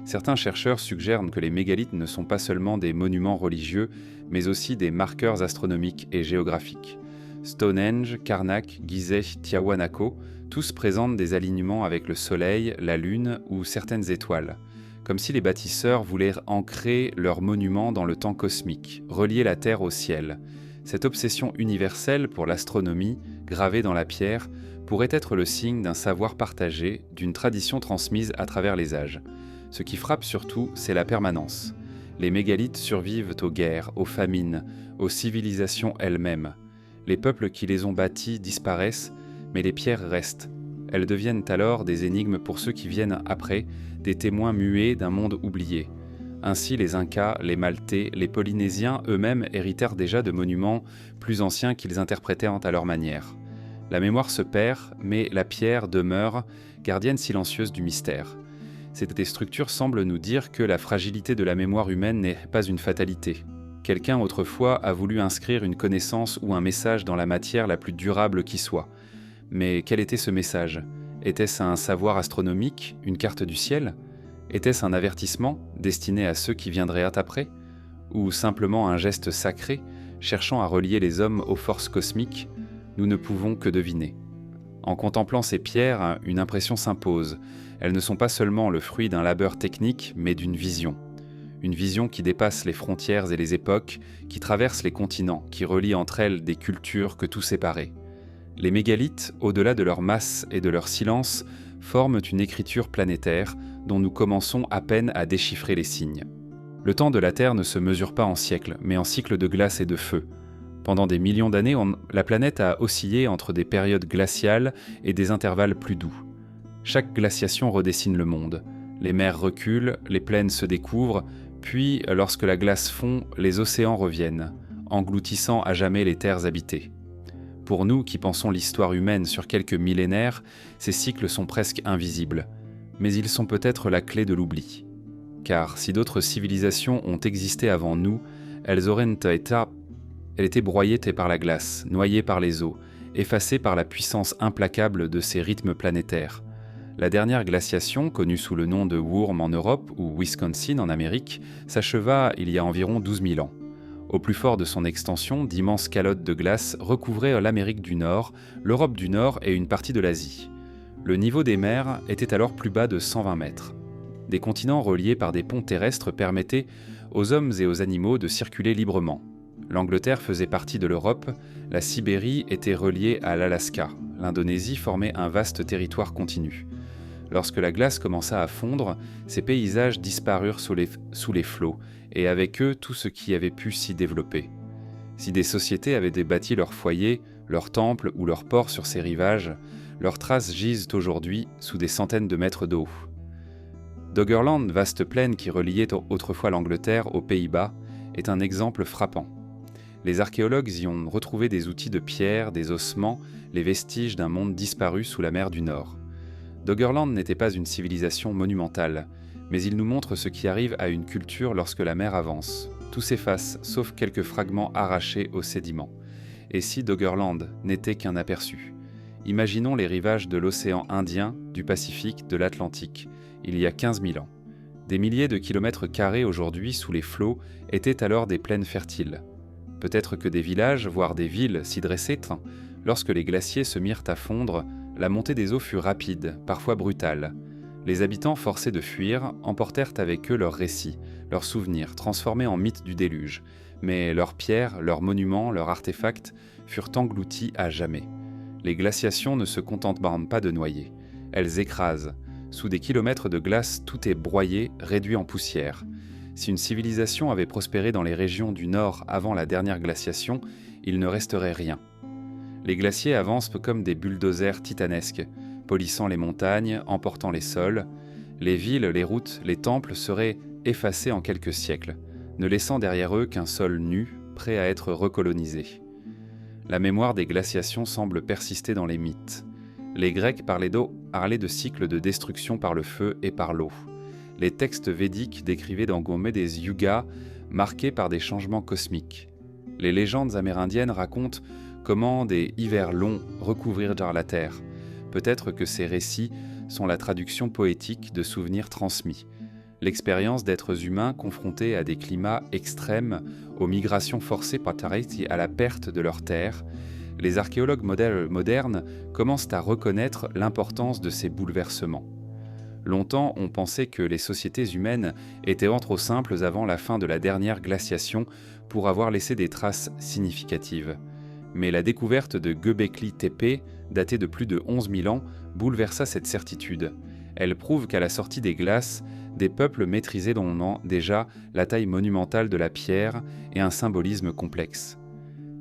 Certains chercheurs suggèrent que les mégalithes ne sont pas seulement des monuments religieux, mais aussi des marqueurs astronomiques et géographiques. Stonehenge, Karnak, Gizeh, Tiahuanaco, tous présentent des alignements avec le soleil, la lune ou certaines étoiles, comme si les bâtisseurs voulaient ancrer leurs monuments dans le temps cosmique, relier la Terre au ciel. Cette obsession universelle pour l'astronomie, gravée dans la pierre, pourrait être le signe d'un savoir partagé, d'une tradition transmise à travers les âges. Ce qui frappe surtout, c'est la permanence. Les mégalithes survivent aux guerres, aux famines, aux civilisations elles-mêmes. Les peuples qui les ont bâtis disparaissent, mais les pierres restent. Elles deviennent alors des énigmes pour ceux qui viennent après, des témoins muets d'un monde oublié. Ainsi, les Incas, les Maltais, les Polynésiens eux-mêmes héritèrent déjà de monuments plus anciens qu'ils interprétaient à leur manière. La mémoire se perd, mais la pierre demeure, gardienne silencieuse du mystère. Ces structures semblent nous dire que la fragilité de la mémoire humaine n'est pas une fatalité. Quelqu'un autrefois a voulu inscrire une connaissance ou un message dans la matière la plus durable qui soit. Mais quel était ce message ? Était-ce un savoir astronomique, une carte du ciel ? Était-ce un avertissement destiné à ceux qui viendraient après ? Ou simplement un geste sacré, cherchant à relier les hommes aux forces cosmiques ? Nous ne pouvons que deviner. En contemplant ces pierres, une impression s'impose. Elles ne sont pas seulement le fruit d'un labeur technique, mais d'une vision. Une vision qui dépasse les frontières et les époques, qui traverse les continents, qui relie entre elles des cultures que tout séparait. Les mégalithes, au-delà de leur masse et de leur silence, forment une écriture planétaire dont nous commençons à peine à déchiffrer les signes. Le temps de la Terre ne se mesure pas en siècles, mais en cycles de glace et de feu. Pendant des millions d'années, la planète a oscillé entre des périodes glaciales et des intervalles plus doux. Chaque glaciation redessine le monde. Les mers reculent, les plaines se découvrent, puis, lorsque la glace fond, les océans reviennent, engloutissant à jamais les terres habitées. Pour nous qui pensons l'histoire humaine sur quelques millénaires, ces cycles sont presque invisibles, mais ils sont peut-être la clé de l'oubli. Car si d'autres civilisations ont existé avant nous, elles auraient été broyées par la glace, noyées par les eaux, effacées par la puissance implacable de ces rythmes planétaires. La dernière glaciation, connue sous le nom de Würm en Europe ou Wisconsin en Amérique, s'acheva il y a environ 12 000 ans. Au plus fort de son extension, d'immenses calottes de glace recouvraient l'Amérique du Nord, l'Europe du Nord et une partie de l'Asie. Le niveau des mers était alors plus bas de 120 mètres. Des continents reliés par des ponts terrestres permettaient aux hommes et aux animaux de circuler librement. L'Angleterre faisait partie de l'Europe, la Sibérie était reliée à l'Alaska, l'Indonésie formait un vaste territoire continu. Lorsque la glace commença à fondre, ces paysages disparurent sous les flots, et avec eux tout ce qui avait pu s'y développer. Si des sociétés avaient bâti leurs foyers, leurs temples ou leurs ports sur ces rivages, leurs traces gisent aujourd'hui sous des centaines de mètres d'eau. Doggerland, vaste plaine qui reliait autrefois l'Angleterre aux Pays-Bas, est un exemple frappant. Les archéologues y ont retrouvé des outils de pierre, des ossements, les vestiges d'un monde disparu sous la mer du Nord. Doggerland n'était pas une civilisation monumentale, mais il nous montre ce qui arrive à une culture lorsque la mer avance. Tout s'efface, sauf quelques fragments arrachés aux sédiments. Et si Doggerland n'était qu'un aperçu ? Imaginons les rivages de l'océan Indien, du Pacifique, de l'Atlantique, il y a 15 000 ans. Des milliers de kilomètres carrés aujourd'hui sous les flots étaient alors des plaines fertiles. Peut-être que des villages, voire des villes, s'y dressaient. Lorsque les glaciers se mirent à fondre, la montée des eaux fut rapide, parfois brutale. Les habitants, forcés de fuir, emportèrent avec eux leurs récits, leurs souvenirs, transformés en mythes du déluge. Mais leurs pierres, leurs monuments, leurs artefacts furent engloutis à jamais. Les glaciations ne se contentent pas de noyer. Elles écrasent. Sous des kilomètres de glace, tout est broyé, réduit en poussière. Si une civilisation avait prospéré dans les régions du Nord avant la dernière glaciation, il ne resterait rien. Les glaciers avancent comme des bulldozers titanesques, polissant les montagnes, emportant les sols. Les villes, les routes, les temples seraient effacés en quelques siècles, ne laissant derrière eux qu'un sol nu, prêt à être recolonisé. La mémoire des glaciations semble persister dans les mythes. Les Grecs parlaient de cycles de destruction par le feu et par l'eau. Les textes védiques décrivaient d'engommer des yugas marqués par des changements cosmiques. Les légendes amérindiennes racontent comment des hivers longs recouvrirent la terre. Peut-être que ces récits sont la traduction poétique de souvenirs transmis. L'expérience d'êtres humains confrontés à des climats extrêmes, aux migrations forcées à la perte de leur terre. Les archéologues modernes commencent à reconnaître l'importance de ces bouleversements. Longtemps, on pensait que les sociétés humaines étaient trop simples avant la fin de la dernière glaciation pour avoir laissé des traces significatives. Mais la découverte de Göbekli Tepe, datée de plus de 11 000 ans, bouleversa cette certitude. Elle prouve qu'à la sortie des glaces, des peuples maîtrisaient déjà la taille monumentale de la pierre et un symbolisme complexe.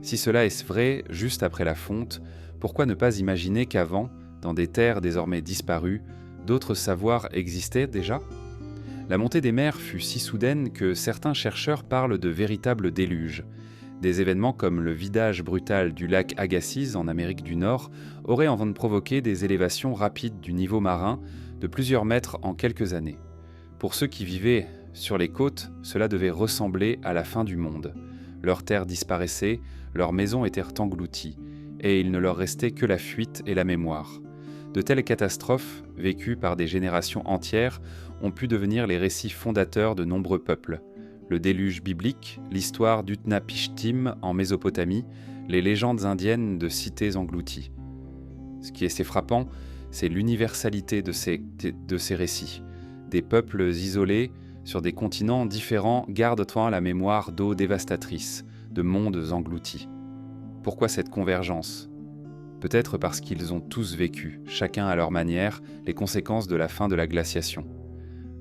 Si cela est vrai juste après la fonte, pourquoi ne pas imaginer qu'avant, dans des terres désormais disparues, d'autres savoirs existaient déjà ? La montée des mers fut si soudaine que certains chercheurs parlent de véritables déluges. Des événements comme le vidage brutal du lac Agassiz en Amérique du Nord auraient en train de provoquer des élévations rapides du niveau marin de plusieurs mètres en quelques années. Pour ceux qui vivaient sur les côtes, cela devait ressembler à la fin du monde. Leurs terres disparaissaient, leurs maisons étaient englouties, et il ne leur restait que la fuite et la mémoire. De telles catastrophes, vécues par des générations entières, ont pu devenir les récits fondateurs de nombreux peuples. Le déluge biblique, l'histoire d'Utnapishtim en Mésopotamie, les légendes indiennes de cités englouties. Ce qui est assez frappant, c'est l'universalité de ces récits. Des peuples isolés, sur des continents différents, gardent la mémoire d'eaux dévastatrices, de mondes engloutis. Pourquoi cette convergence ? Peut-être parce qu'ils ont tous vécu, chacun à leur manière, les conséquences de la fin de la glaciation.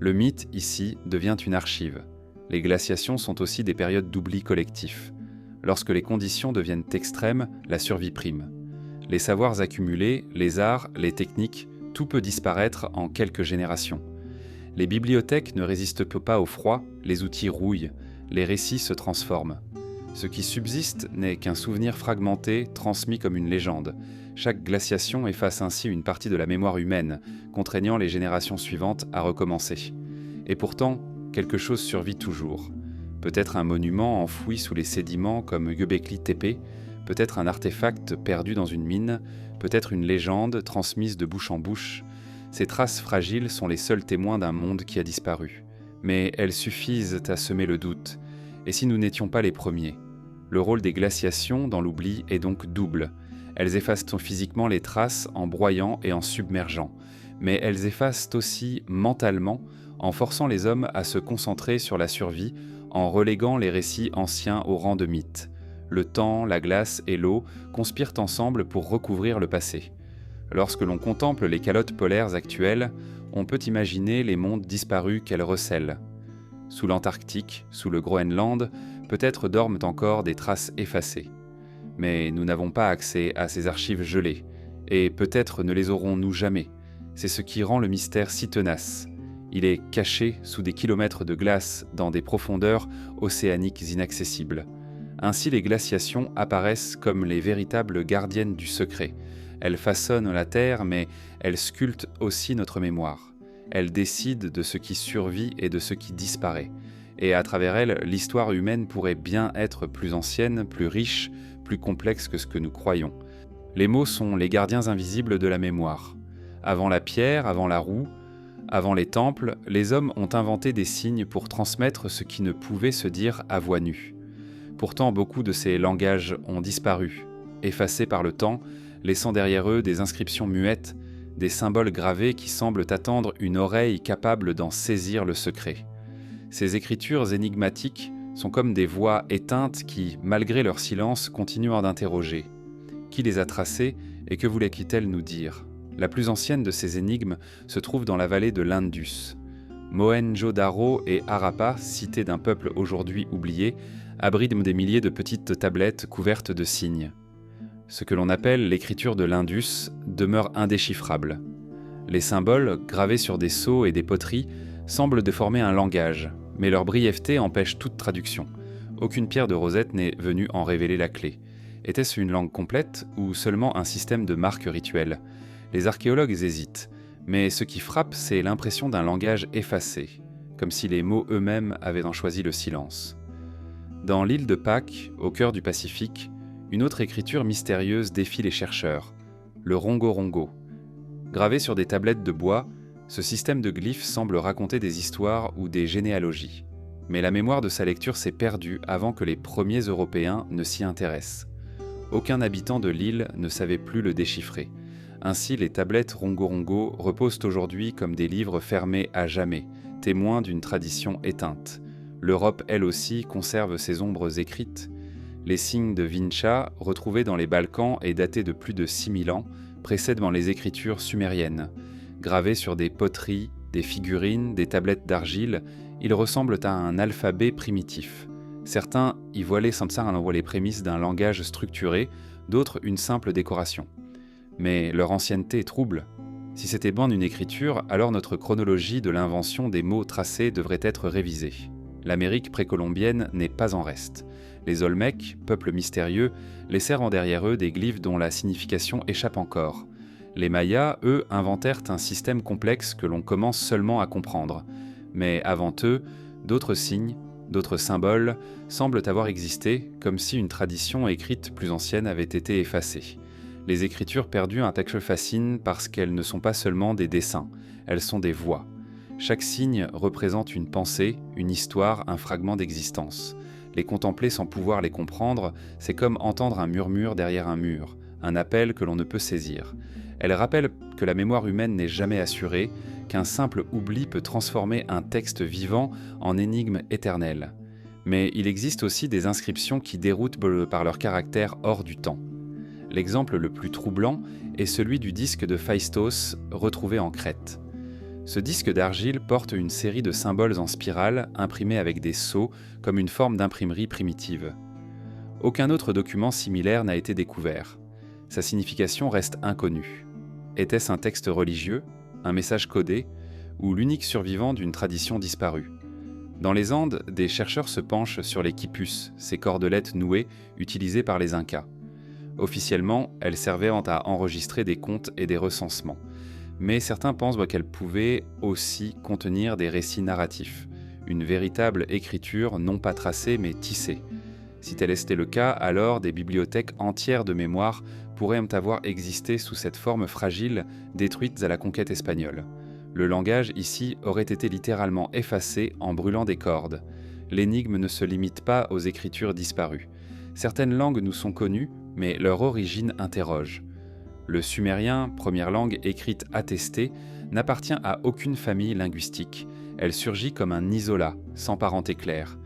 Le mythe, ici, devient une archive. Les glaciations sont aussi des périodes d'oubli collectif. Lorsque les conditions deviennent extrêmes, la survie prime. Les savoirs accumulés, les arts, les techniques, tout peut disparaître en quelques générations. Les bibliothèques ne résistent pas au froid, les outils rouillent, les récits se transforment. Ce qui subsiste n'est qu'un souvenir fragmenté, transmis comme une légende. Chaque glaciation efface ainsi une partie de la mémoire humaine, contraignant les générations suivantes à recommencer. Et pourtant, quelque chose survit toujours. Peut-être un monument enfoui sous les sédiments comme Göbekli Tepe, peut-être un artefact perdu dans une mine, peut-être une légende transmise de bouche en bouche. Ces traces fragiles sont les seuls témoins d'un monde qui a disparu. Mais elles suffisent à semer le doute. Et si nous n'étions pas les premiers ? Le rôle des glaciations dans l'oubli est donc double. Elles effacent physiquement les traces en broyant et en submergeant, mais elles effacent aussi mentalement en forçant les hommes à se concentrer sur la survie, en reléguant les récits anciens au rang de mythes. Le temps, la glace et l'eau conspirent ensemble pour recouvrir le passé. Lorsque l'on contemple les calottes polaires actuelles, on peut imaginer les mondes disparus qu'elles recèlent. Sous l'Antarctique, sous le Groenland, peut-être dorment encore des traces effacées. Mais nous n'avons pas accès à ces archives gelées, et peut-être ne les aurons-nous jamais. C'est ce qui rend le mystère si tenace. Il est caché sous des kilomètres de glace dans des profondeurs océaniques inaccessibles. Ainsi les glaciations apparaissent comme les véritables gardiennes du secret. Elles façonnent la Terre, mais elles sculptent aussi notre mémoire. Elles décident de ce qui survit et de ce qui disparaît. Et à travers elles, l'histoire humaine pourrait bien être plus ancienne, plus riche, plus complexe que ce que nous croyons. Les mots sont les gardiens invisibles de la mémoire. Avant la pierre, avant la roue, avant les temples, les hommes ont inventé des signes pour transmettre ce qui ne pouvait se dire à voix nue. Pourtant, beaucoup de ces langages ont disparu, effacés par le temps, laissant derrière eux des inscriptions muettes, des symboles gravés qui semblent attendre une oreille capable d'en saisir le secret. Ces écritures énigmatiques sont comme des voix éteintes qui, malgré leur silence, continuent d'interroger. Qui les a tracées et que voulait-il nous dire ? La plus ancienne de ces énigmes se trouve dans la vallée de l'Indus. Mohenjo-Daro et Harappa, cités d'un peuple aujourd'hui oublié, abritent des milliers de petites tablettes couvertes de signes. Ce que l'on appelle l'écriture de l'Indus demeure indéchiffrable. Les symboles, gravés sur des sceaux et des poteries, semblent déformer un langage, mais leur brièveté empêche toute traduction. Aucune pierre de rosette n'est venue en révéler la clé. Était-ce une langue complète ou seulement un système de marques rituelles ? Les archéologues hésitent, mais ce qui frappe, c'est l'impression d'un langage effacé, comme si les mots eux-mêmes avaient en choisi le silence. Dans l'île de Pâques, au cœur du Pacifique, une autre écriture mystérieuse défie les chercheurs, le rongo-rongo. Gravé sur des tablettes de bois, ce système de glyphes semble raconter des histoires ou des généalogies. Mais la mémoire de sa lecture s'est perdue avant que les premiers Européens ne s'y intéressent. Aucun habitant de l'île ne savait plus le déchiffrer. Ainsi, les tablettes rongo-rongo reposent aujourd'hui comme des livres fermés à jamais, témoins d'une tradition éteinte. L'Europe, elle aussi, conserve ses ombres écrites. Les signes de Vincha, retrouvés dans les Balkans et datés de plus de 6000 ans, précèdent les écritures sumériennes. Gravés sur des poteries, des figurines, des tablettes d'argile, ils ressemblent à un alphabet primitif. Certains y voient les samsars en envoient les prémices d'un langage structuré, d'autres une simple décoration. Mais leur ancienneté trouble. Si c'était bien une écriture, alors notre chronologie de l'invention des mots tracés devrait être révisée. L'Amérique précolombienne n'est pas en reste. Les Olmecs, peuple mystérieux, laissèrent en derrière eux des glyphes dont la signification échappe encore. Les Mayas, eux, inventèrent un système complexe que l'on commence seulement à comprendre. Mais avant eux, d'autres signes, d'autres symboles semblent avoir existé, comme si une tradition écrite plus ancienne avait été effacée. Les écritures perdues un texte fascine parce qu'elles ne sont pas seulement des dessins, elles sont des voix. Chaque signe représente une pensée, une histoire, un fragment d'existence. Les contempler sans pouvoir les comprendre, c'est comme entendre un murmure derrière un mur, un appel que l'on ne peut saisir. Elles rappellent que la mémoire humaine n'est jamais assurée, qu'un simple oubli peut transformer un texte vivant en énigme éternelle. Mais il existe aussi des inscriptions qui déroutent par leur caractère hors du temps. L'exemple le plus troublant est celui du disque de Phaistos retrouvé en Crète. Ce disque d'argile porte une série de symboles en spirale imprimés avec des sceaux comme une forme d'imprimerie primitive. Aucun autre document similaire n'a été découvert. Sa signification reste inconnue. Était-ce un texte religieux, un message codé, ou l'unique survivant d'une tradition disparue? Dans les Andes, des chercheurs se penchent sur les quipus, ces cordelettes nouées utilisées par les Incas. Officiellement, elles servaient à enregistrer des comptes et des recensements. Mais certains pensent qu'elles pouvaient aussi contenir des récits narratifs, une véritable écriture non pas tracée mais tissée. Si tel était le cas, alors des bibliothèques entières de mémoire pourraient avoir existé sous cette forme fragile, détruite à la conquête espagnole. Le langage ici aurait été littéralement effacé en brûlant des cordes. L'énigme ne se limite pas aux écritures disparues. Certaines langues nous sont connues, mais leur origine interroge. Le sumérien, première langue écrite attestée, n'appartient à aucune famille linguistique. Elle surgit comme un isolat, sans parenté claire.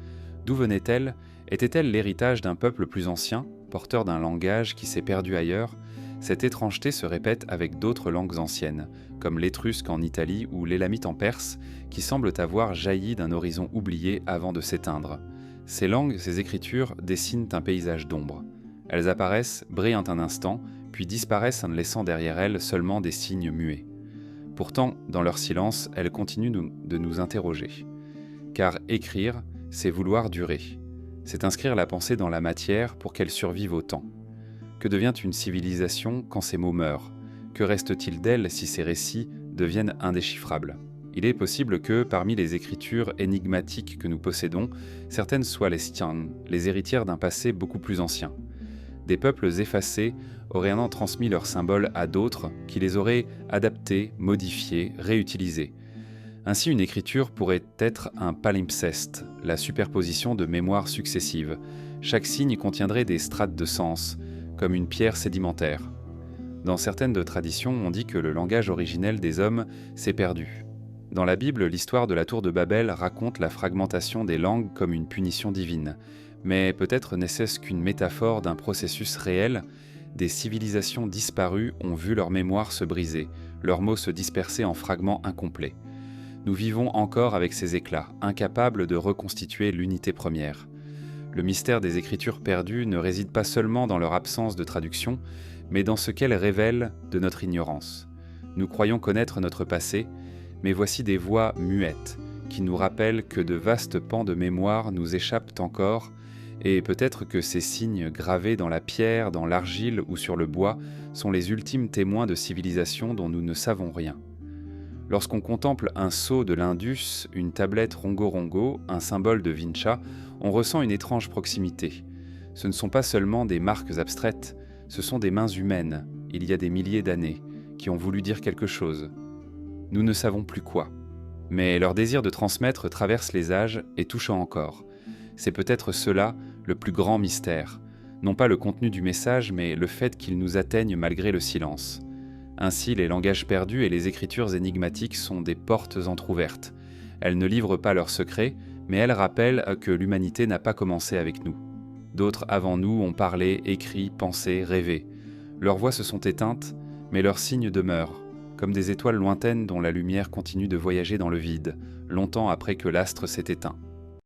D'où venait-elle? Était-elle l'héritage d'un peuple plus ancien, porteur d'un langage qui s'est perdu ailleurs? Cette étrangeté se répète avec d'autres langues anciennes, comme l'étrusque en Italie ou l'élamite en Perse, qui semblent avoir jailli d'un horizon oublié avant de s'éteindre. Ces langues, ces écritures dessinent un paysage d'ombre. Elles apparaissent, brillent un instant, puis disparaissent en laissant derrière elles seulement des signes muets. Pourtant, dans leur silence, elles continuent de nous interroger. Car écrire, c'est vouloir durer. C'est inscrire la pensée dans la matière pour qu'elle survive au temps. Que devient une civilisation quand ses mots meurent? Que reste-t-il d'elle si ces récits deviennent indéchiffrables? Il est possible que, parmi les écritures énigmatiques que nous possédons, certaines soient les héritières d'un passé beaucoup plus ancien. Des peuples effacés auraient transmis leurs symboles à d'autres qui les auraient adaptés, modifiés, réutilisés. Ainsi, une écriture pourrait être un palimpseste, la superposition de mémoires successives. Chaque signe contiendrait des strates de sens, comme une pierre sédimentaire. Dans certaines traditions, on dit que le langage originel des hommes s'est perdu. Dans la Bible, l'histoire de la tour de Babel raconte la fragmentation des langues comme une punition divine. Mais peut-être n'est-ce qu'une métaphore d'un processus réel? Des civilisations disparues ont vu leur mémoire se briser, leurs mots se disperser en fragments incomplets. Nous vivons encore avec ces éclats, incapables de reconstituer l'unité première. Le mystère des écritures perdues ne réside pas seulement dans leur absence de traduction, mais dans ce qu'elles révèlent de notre ignorance. Nous croyons connaître notre passé, mais voici des voix muettes qui nous rappellent que de vastes pans de mémoire nous échappent encore, et peut-être que ces signes gravés dans la pierre, dans l'argile ou sur le bois sont les ultimes témoins de civilisations dont nous ne savons rien. Lorsqu'on contemple un sceau de l'Indus, une tablette rongo-rongo, un symbole de Vincha, on ressent une étrange proximité. Ce ne sont pas seulement des marques abstraites, ce sont des mains humaines, il y a des milliers d'années, qui ont voulu dire quelque chose. Nous ne savons plus quoi. Mais leur désir de transmettre traverse les âges et touche encore. C'est peut-être cela le plus grand mystère, non pas le contenu du message, mais le fait qu'il nous atteigne malgré le silence. Ainsi, les langages perdus et les écritures énigmatiques sont des portes entr'ouvertes. Elles ne livrent pas leurs secrets, mais elles rappellent que l'humanité n'a pas commencé avec nous. D'autres avant nous ont parlé, écrit, pensé, rêvé. Leurs voix se sont éteintes, mais leurs signes demeurent, comme des étoiles lointaines dont la lumière continue de voyager dans le vide, longtemps après que l'astre s'est éteint.